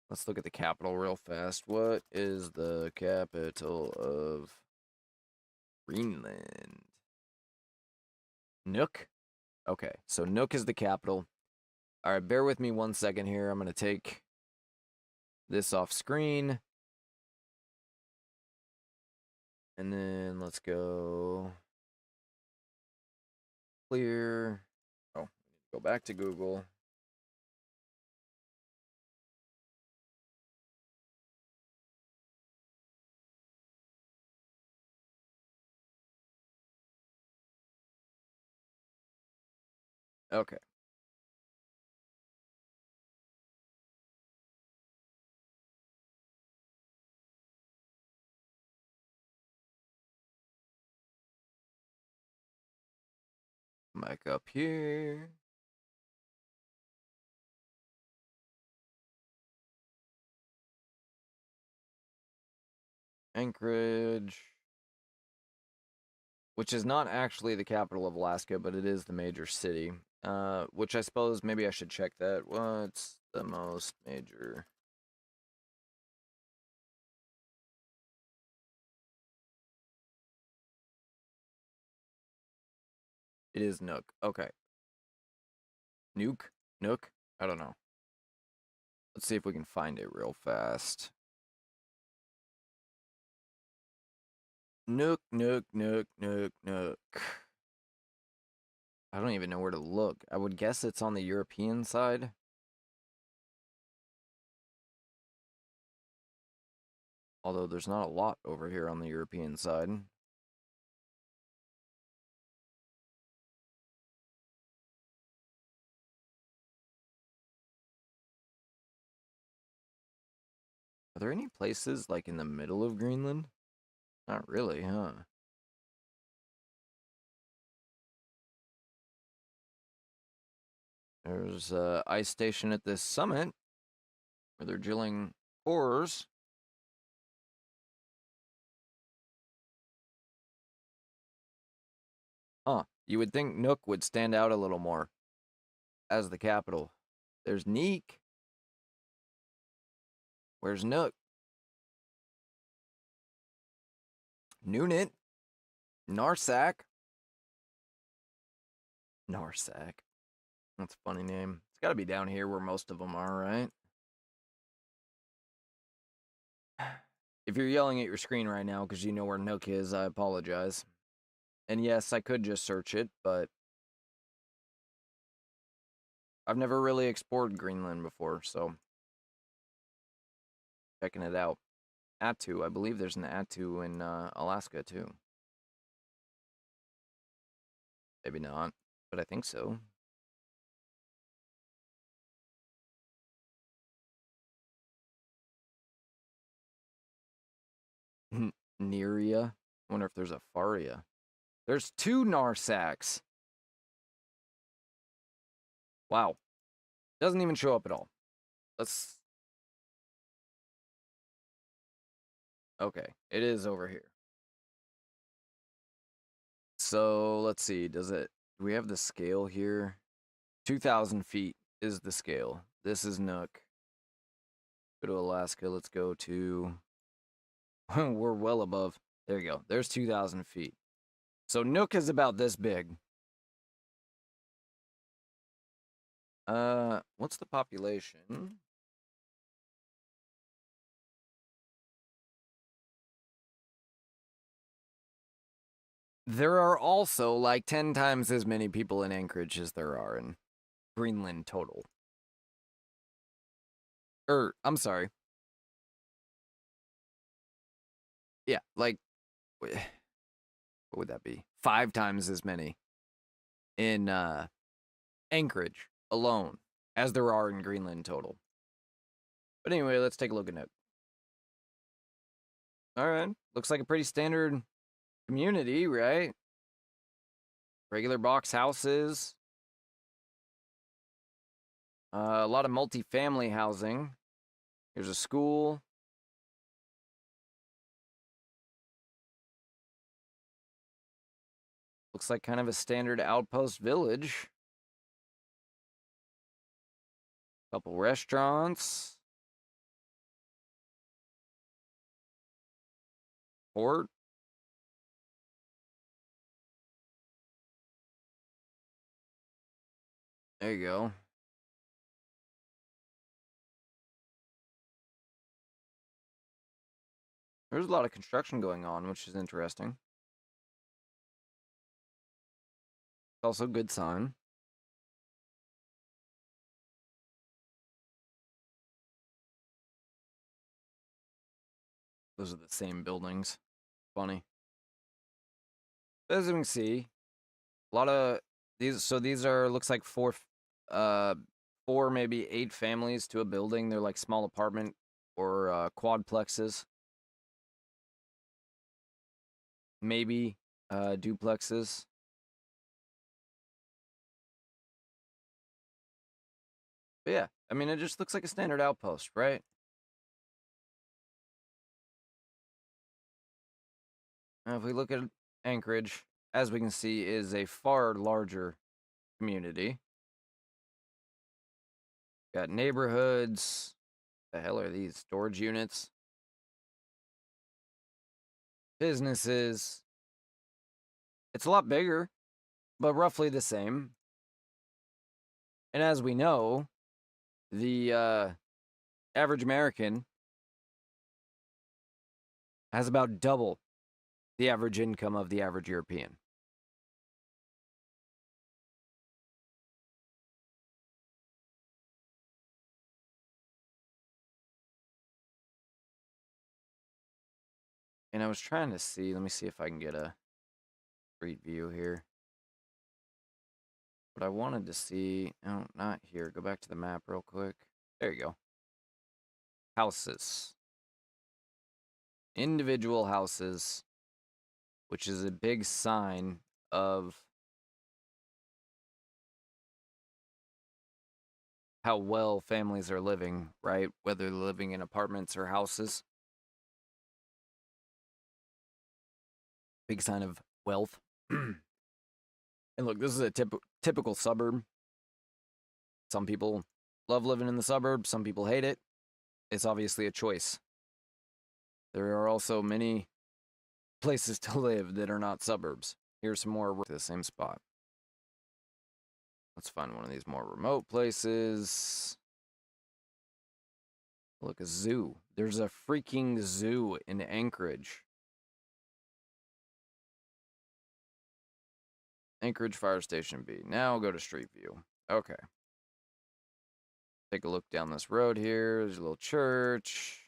Let's look at the capital real fast. What is the capital of Greenland? Nuuk? Okay, so Nuuk is the capital. All right, bear with me 1 second here. I'm going to take this off screen. And then let's go clear. Oh, go back to Google. Okay. Back up here. Anchorage, which is not actually the capital of Alaska, but it is the major city. which I suppose maybe I should check that. What's the most major? It is Nook. Okay. Nook? I don't know. Let's see if we can find it real fast. Nook. I don't even know where to look. I would guess it's on the European side. Although there's not a lot over here on the European side. Are there any places like in the middle of Greenland? Not really, huh? There's a ice station at this summit where they're drilling ores. Huh. You would think Nook would stand out a little more as the capital. There's Neek. Where's Nook? Nunit. Narsak. Narsak. That's a funny name. It's got to be down here where most of them are, right? If you're yelling at your screen right now because you know where Nook is, I apologize. And yes, I could just search it, but I've never really explored Greenland before, so checking it out. Attu, I believe there's an Attu in Alaska too. Maybe not, but I think so. Neria. I wonder if there's a Faria. There's 2 Narsaks. Wow. Doesn't even show up at all. Let's... Okay, it is over here. So, let's see. Do we have the scale here? 2,000 feet is the scale. This is Nook. Go to Alaska. Let's go to... We're well above. There you go. There's 2,000 feet. So Nook is about this big. What's the population? There are also like 10 times as many people in Anchorage as there are in Greenland total. I'm sorry. Yeah, like, what would that be? 5 times as many in Anchorage alone as there are in Greenland total. But anyway, let's take a look at Nook. All right, looks like a pretty standard community, right? Regular box houses. A lot of multi-family housing. Here's a school. Looks like kind of a standard outpost village. Couple restaurants. Port. There you go. There's a lot of construction going on, which is interesting. It's also a good sign. Those are the same buildings. Funny. As you can see, a lot of these. So these are, looks like 4, maybe 8 families to a building. They're like small apartment or quadplexes. Maybe duplexes. But yeah, I mean, it just looks like a standard outpost, right? Now, if we look at Anchorage, as we can see, is a far larger community. Got neighborhoods. The hell are these? Storage units. Businesses. It's a lot bigger, but roughly the same. And as we know, the average American has about double the average income of the average European. And I was trying to see, let me see if I can get a street view here. But I wanted to see, oh, not here. Go back to the map real quick. There you go. Houses. Individual houses, which is a big sign of how well families are living, right? Whether they're living in apartments or houses. Big sign of wealth. And look, this is a typical suburb. Some people love living in the suburbs. Some people hate it. It's obviously a choice. There are also many places to live that are not suburbs. Here's some more to the same spot. Let's find one of these more remote places. Look, a zoo. There's a freaking zoo in Anchorage. Anchorage Fire Station B. Now go to Street View. Okay. Take a look down this road here. There's a little church.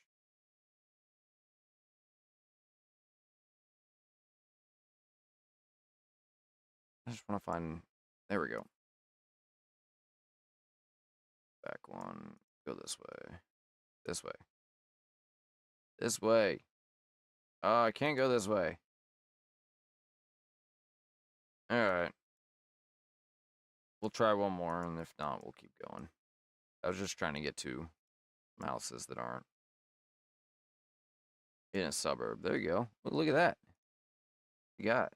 I just want to find... There we go. Back one. Go this way. This way. This way. Oh, I can't go this way. Alright. We'll try one more, and if not, we'll keep going. I was just trying to get to houses that aren't in a suburb. There you go. Look at that. You got it.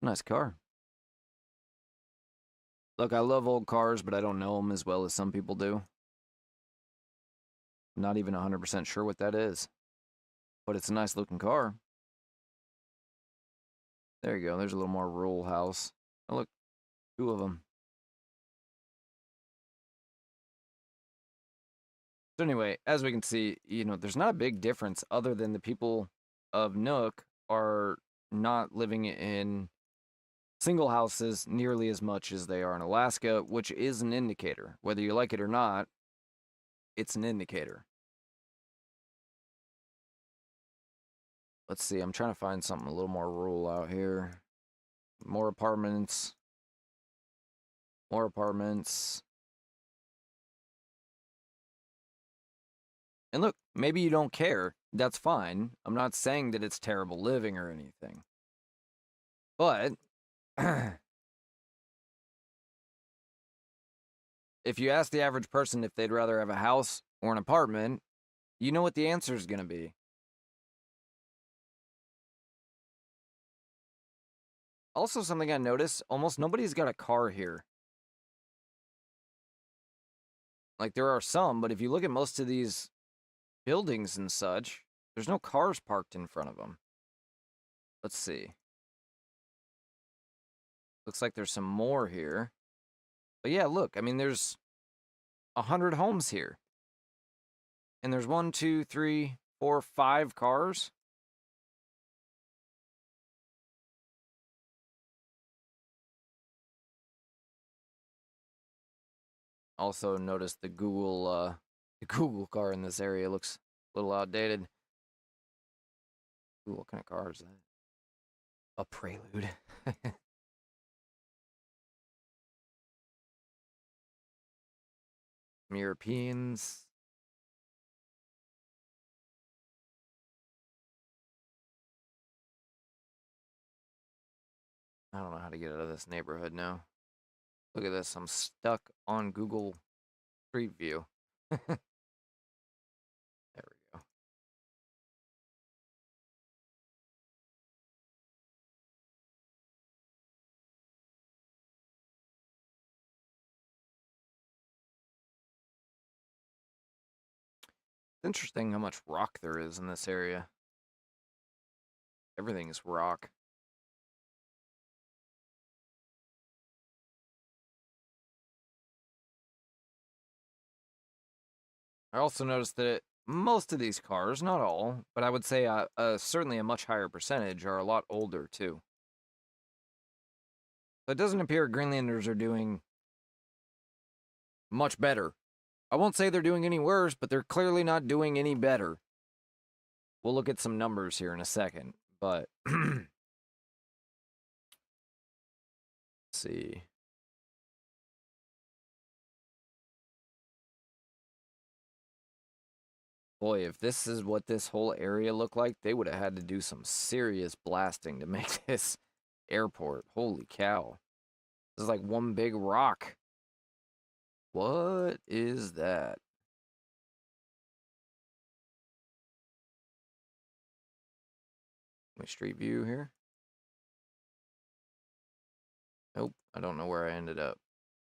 Nice car. Look, I love old cars, but I don't know them as well as some people do. I'm not even 100% sure what that is. But it's a nice looking car. There you go. There's a little more rural house. Oh, look. 2 of them. So anyway, as we can see, there's not a big difference other than the people of Nook are not living in single houses nearly as much as they are in Alaska, which is an indicator. Whether you like it or not, it's an indicator. Let's see, I'm trying to find something a little more rural out here. More apartments. More apartments. And look, maybe you don't care. That's fine. I'm not saying that it's terrible living or anything. But if you ask the average person if they'd rather have a house or an apartment, you know what the answer is going to be. Also, something I noticed, almost nobody's got a car here. Like, there are some, but if you look at most of these buildings and such, there's no cars parked in front of them. Let's see. Looks like there's some more here. But yeah, look, I mean, there's 100 homes here. And there's 1, 2, 3, 4, 5 cars. Also notice the Google car in this area looks a little outdated. Ooh, what kind of car is that? A Prelude. Europeans. I don't know how to get out of this neighborhood now. Look at this. I'm stuck on Google Street View. There we go. It's interesting how much rock there is in this area. Everything is rock. I also noticed that most of these cars, not all, but I would say certainly a much higher percentage, are a lot older too. So it doesn't appear Greenlanders are doing much better. I won't say they're doing any worse, but they're clearly not doing any better. We'll look at some numbers here in a second, but let's see. Boy, if this is what this whole area looked like, they would have had to do some serious blasting to make this airport. Holy cow. This is like one big rock. What is that? My street view here. Nope, I don't know where I ended up.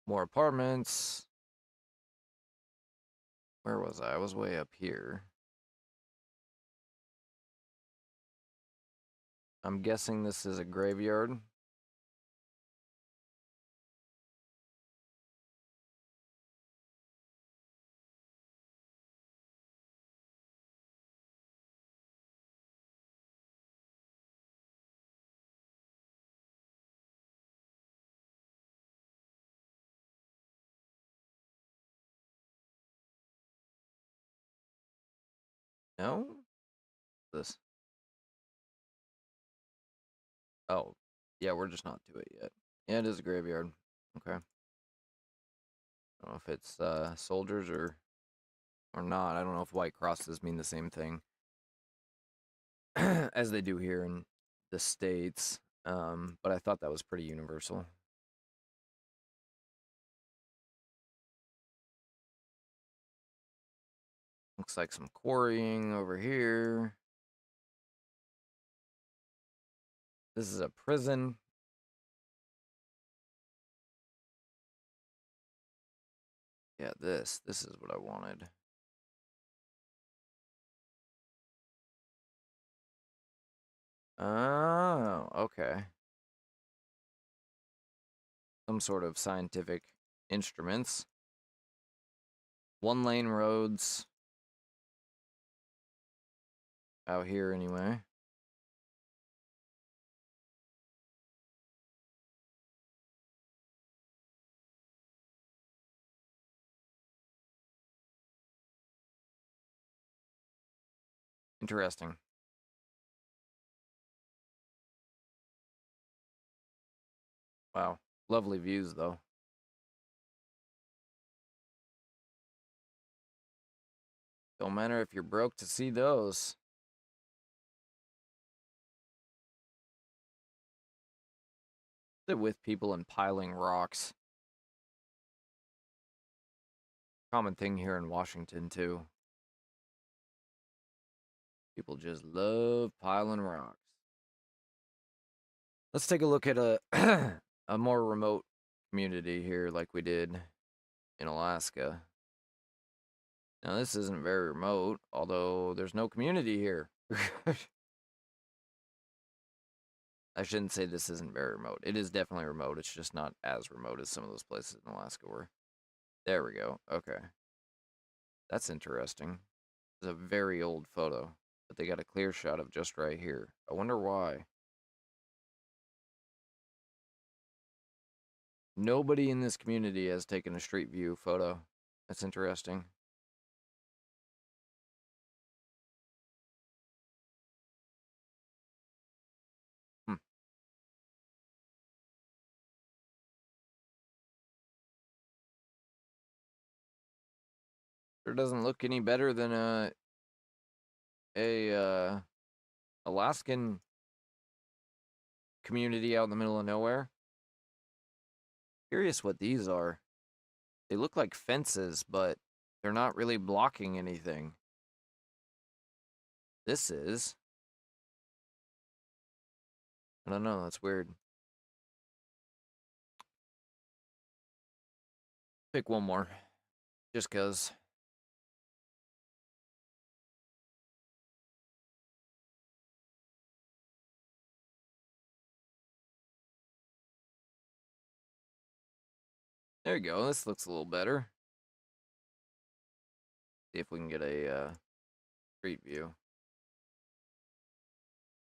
More apartments. Where was I? I was way up here. I'm guessing this is a graveyard. No? This. Oh, yeah, we're just not to it yet. Yeah, it is a graveyard. Okay. I don't know if it's soldiers or not. I don't know if white crosses mean the same thing as they do here in the States. But I thought that was pretty universal. Looks like some quarrying over here. This is a prison. Yeah, this is what I wanted. Oh, okay. Some sort of scientific instruments. 1-lane roads. Out here, anyway. Interesting. Wow. Lovely views, though. Don't matter if you're broke to see those. Sit with people and piling rocks. Common thing here in Washington, too. People just love piling rocks. Let's take a look at a a more remote community here like we did in Alaska. Now, this isn't very remote, although there's no community here. I shouldn't say this isn't very remote. It is definitely remote. It's just not as remote as some of those places in Alaska were. There we go. Okay. That's interesting. It's a very old photo, but they got a clear shot of just right here. I wonder why. Nobody in this community has taken a street view photo. That's interesting. Sure doesn't look any better than a Alaskan community out in the middle of nowhere. Curious what these are. They look like fences, but they're not really blocking anything. This is. I don't know, that's weird. Pick one more. Just 'cause. There you go. This looks a little better. See if we can get a street view.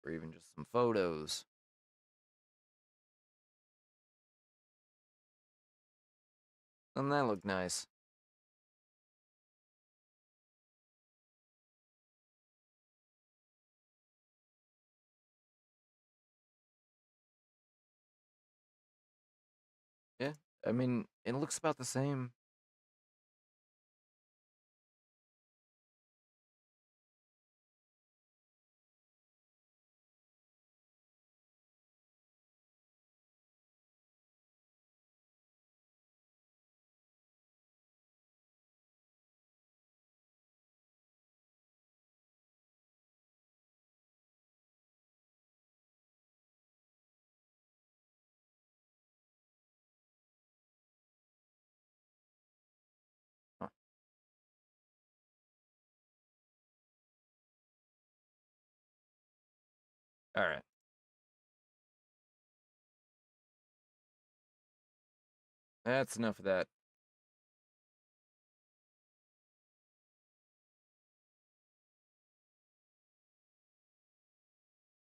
Or even just some photos. Doesn't that look nice? Yeah, I mean, it looks about the same. Huh. All right. That's enough of that.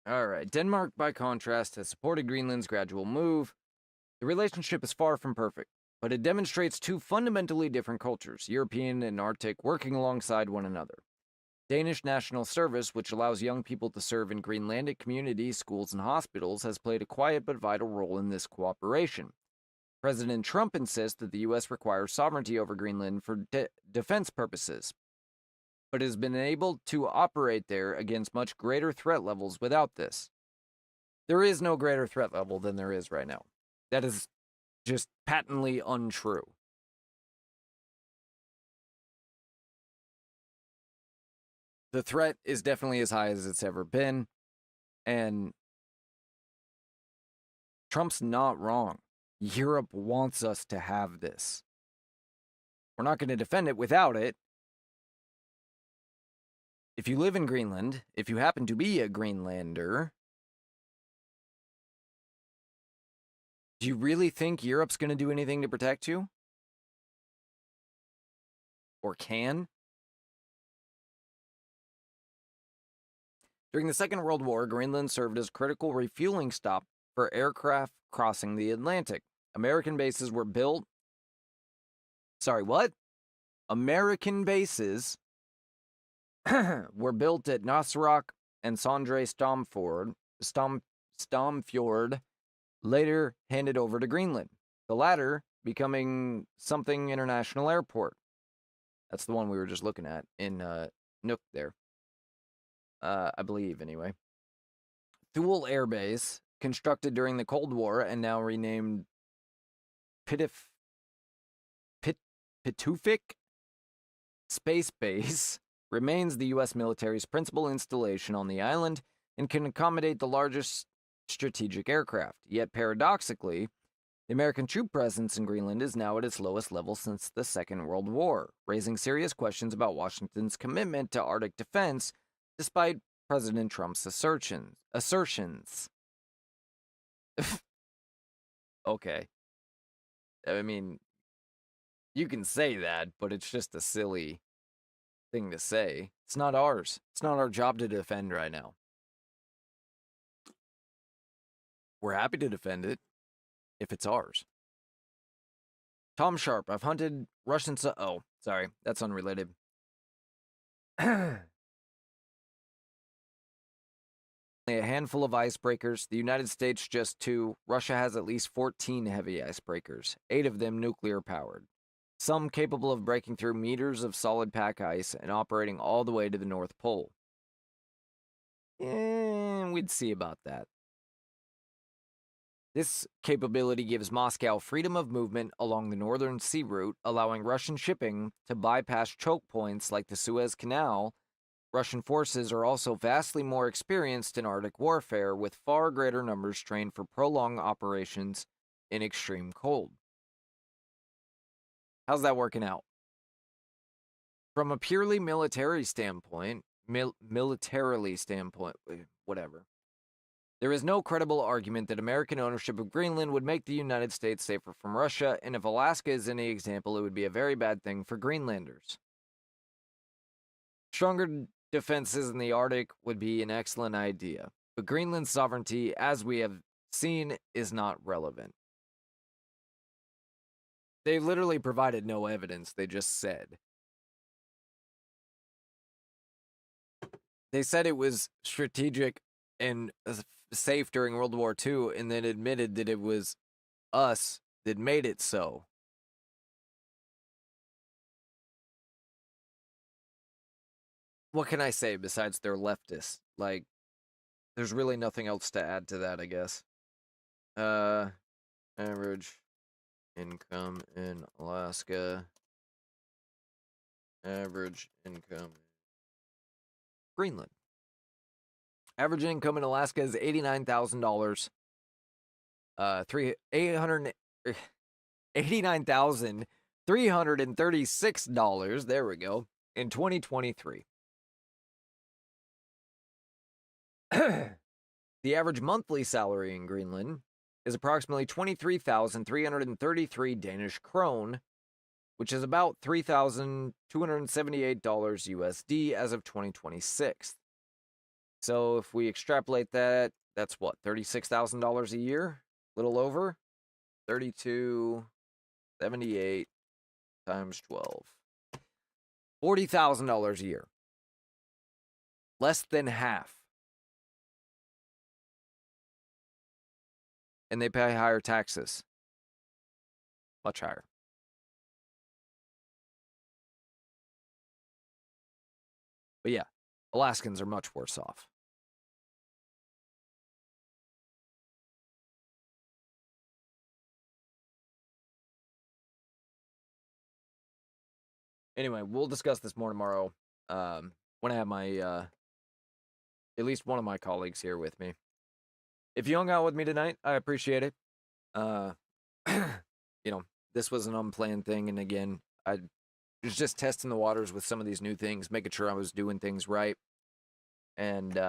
All right. Denmark, by contrast, has supported Greenland's gradual move. The relationship is far from perfect, but it demonstrates two fundamentally different cultures, European and Arctic, working alongside one another. Danish National Service, which allows young people to serve in Greenlandic communities, schools, and hospitals, has played a quiet but vital role in this cooperation. President Trump insists that the U.S. requires sovereignty over Greenland for defense purposes, but has been able to operate there against much greater threat levels without this. There is no greater threat level than there is right now. That is just patently untrue. The threat is definitely as high as it's ever been, and Trump's not wrong. Europe wants us to have this. We're not going to defend it without it. If you live in Greenland, if you happen to be a Greenlander, do you really think Europe's going to do anything to protect you? Or can? During the Second World War, Greenland served as a critical refueling stop for aircraft crossing the Atlantic. American bases were built. Sorry, what? American bases were built at Nasserock and Sondre Stamfjord, later handed over to Greenland, the latter becoming something international airport. That's the one we were just looking at in Nook there. I believe, anyway. Thule Air Base, constructed during the Cold War and now renamed Pituffik Space Base, remains the U.S. military's principal installation on the island and can accommodate the largest strategic aircraft. Yet, paradoxically, the American troop presence in Greenland is now at its lowest level since the Second World War, raising serious questions about Washington's commitment to Arctic defense, despite President Trump's assertions. Okay. I mean, you can say that, but it's just a silly thing to say. It's not ours. It's not our job to defend right now. We're happy to defend it if it's ours. Tom Sharp, I've hunted Russian... Oh, sorry. That's unrelated. A handful of icebreakers. The United States just 2. Russia has at least 14 heavy icebreakers, 8 of them nuclear-powered. Some capable of breaking through meters of solid pack ice and operating all the way to the North Pole. We'd see about that. This capability gives Moscow freedom of movement along the northern sea route, allowing Russian shipping to bypass choke points like the Suez Canal. Russian forces are also vastly more experienced in Arctic warfare, with far greater numbers trained for prolonged operations in extreme cold. How's that working out? From a purely military standpoint, whatever, There is no credible argument that American ownership of Greenland would make the United States safer from Russia, and if Alaska is any example, it would be a very bad thing for Greenlanders. Stronger defenses in the Arctic would be an excellent idea, but Greenland's sovereignty, as we have seen, is not relevant. They literally provided no evidence, they just said. They said it was strategic and safe during World War II, and then admitted that it was us that made it so. What can I say besides they're leftists? Like, there's really nothing else to add to that, I guess. Average income in Alaska. Average income. Greenland. Average income in Alaska is $89,000. $89,336. There we go. In 2023. The average monthly salary in Greenland is approximately 23,333 Danish krone, which is about $3,278 USD as of 2026. So if we extrapolate that, that's what, $36,000 a year? A little over? 3278 times 12. $40,000 a year. Less than half. And they pay higher taxes. Much higher. But yeah, Alaskans are much worse off. Anyway, we'll discuss this more tomorrow. When I have my, at least one of my colleagues here with me. If you hung out with me tonight, I appreciate it. This was an unplanned thing, and again, I was just testing the waters with some of these new things, making sure I was doing things right. And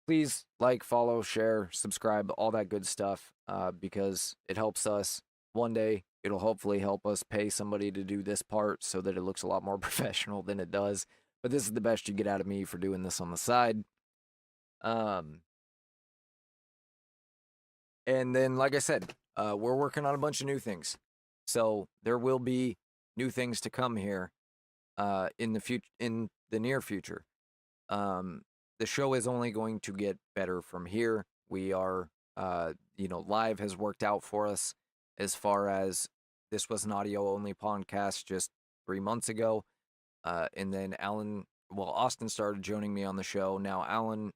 please like, follow, share, subscribe, all that good stuff, because it helps us. One day, it'll hopefully help us pay somebody to do this part so that it looks a lot more professional than it does. But this is the best you get out of me for doing this on the side. And then, like I said, we're working on a bunch of new things. So there will be new things to come here in the near future. The show is only going to get better from here. We are, live has worked out for us as far as this was an audio-only podcast just 3 months ago. And then Austin started joining me on the show. Now Alan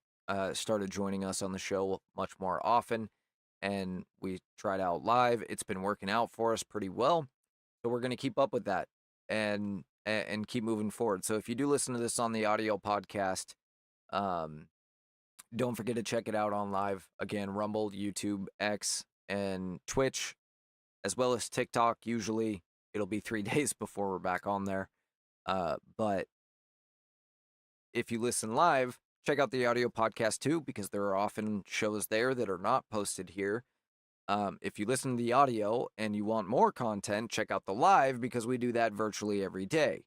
started joining us on the show much more often. And we tried out live. It's been working out for us pretty well. So we're going to keep up with that and keep moving forward. So if you do listen to this on the audio podcast, don't forget to check it out on live. Again, Rumble, YouTube, X, and Twitch, as well as TikTok. Usually it'll be 3 days before we're back on there. But if you listen live, check out the audio podcast too, because there are often shows there that are not posted here. If you listen to the audio and you want more content, check out the live, because we do that virtually every day.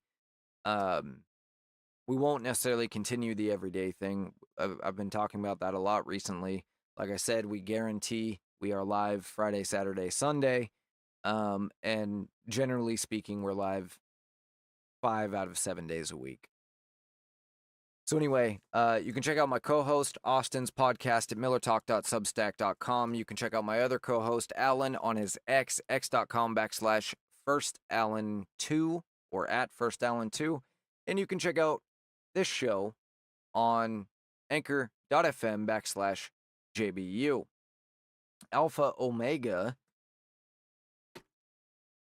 We won't necessarily continue the everyday thing. I've been talking about that a lot recently. Like I said, we guarantee we are live Friday, Saturday, Sunday. And generally speaking, we're live 5 out of 7 days a week. So anyway, you can check out my co-host, Austin's podcast at millertalk.substack.com. You can check out my other co-host, Alan, on his x.com/firstalan2 or at firstalan2. And you can check out this show on anchor.fm/JBU. Alpha Omega.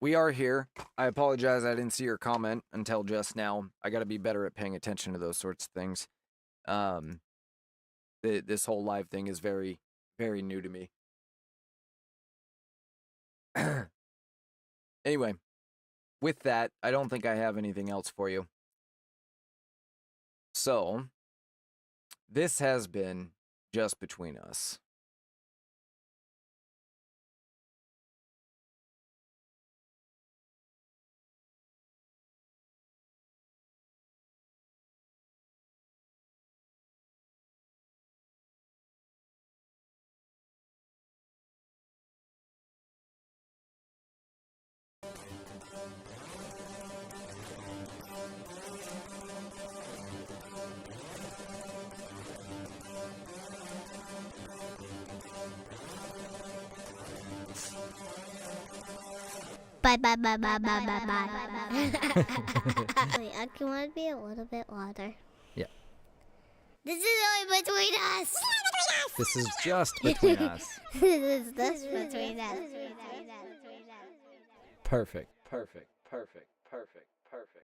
We are here. I apologize I didn't see your comment until just now. I got to be better at paying attention to those sorts of things. This whole live thing is very, very new to me. Anyway, with that, I don't think I have anything else for you. So, this has been just between us. Bye, bye, bye, bye, bye, bye, bye. Wait, I want to be a little bit louder. Yeah. This is only between us. This is just between us. This is just between us. Perfect. Perfect. Perfect. Perfect. Perfect.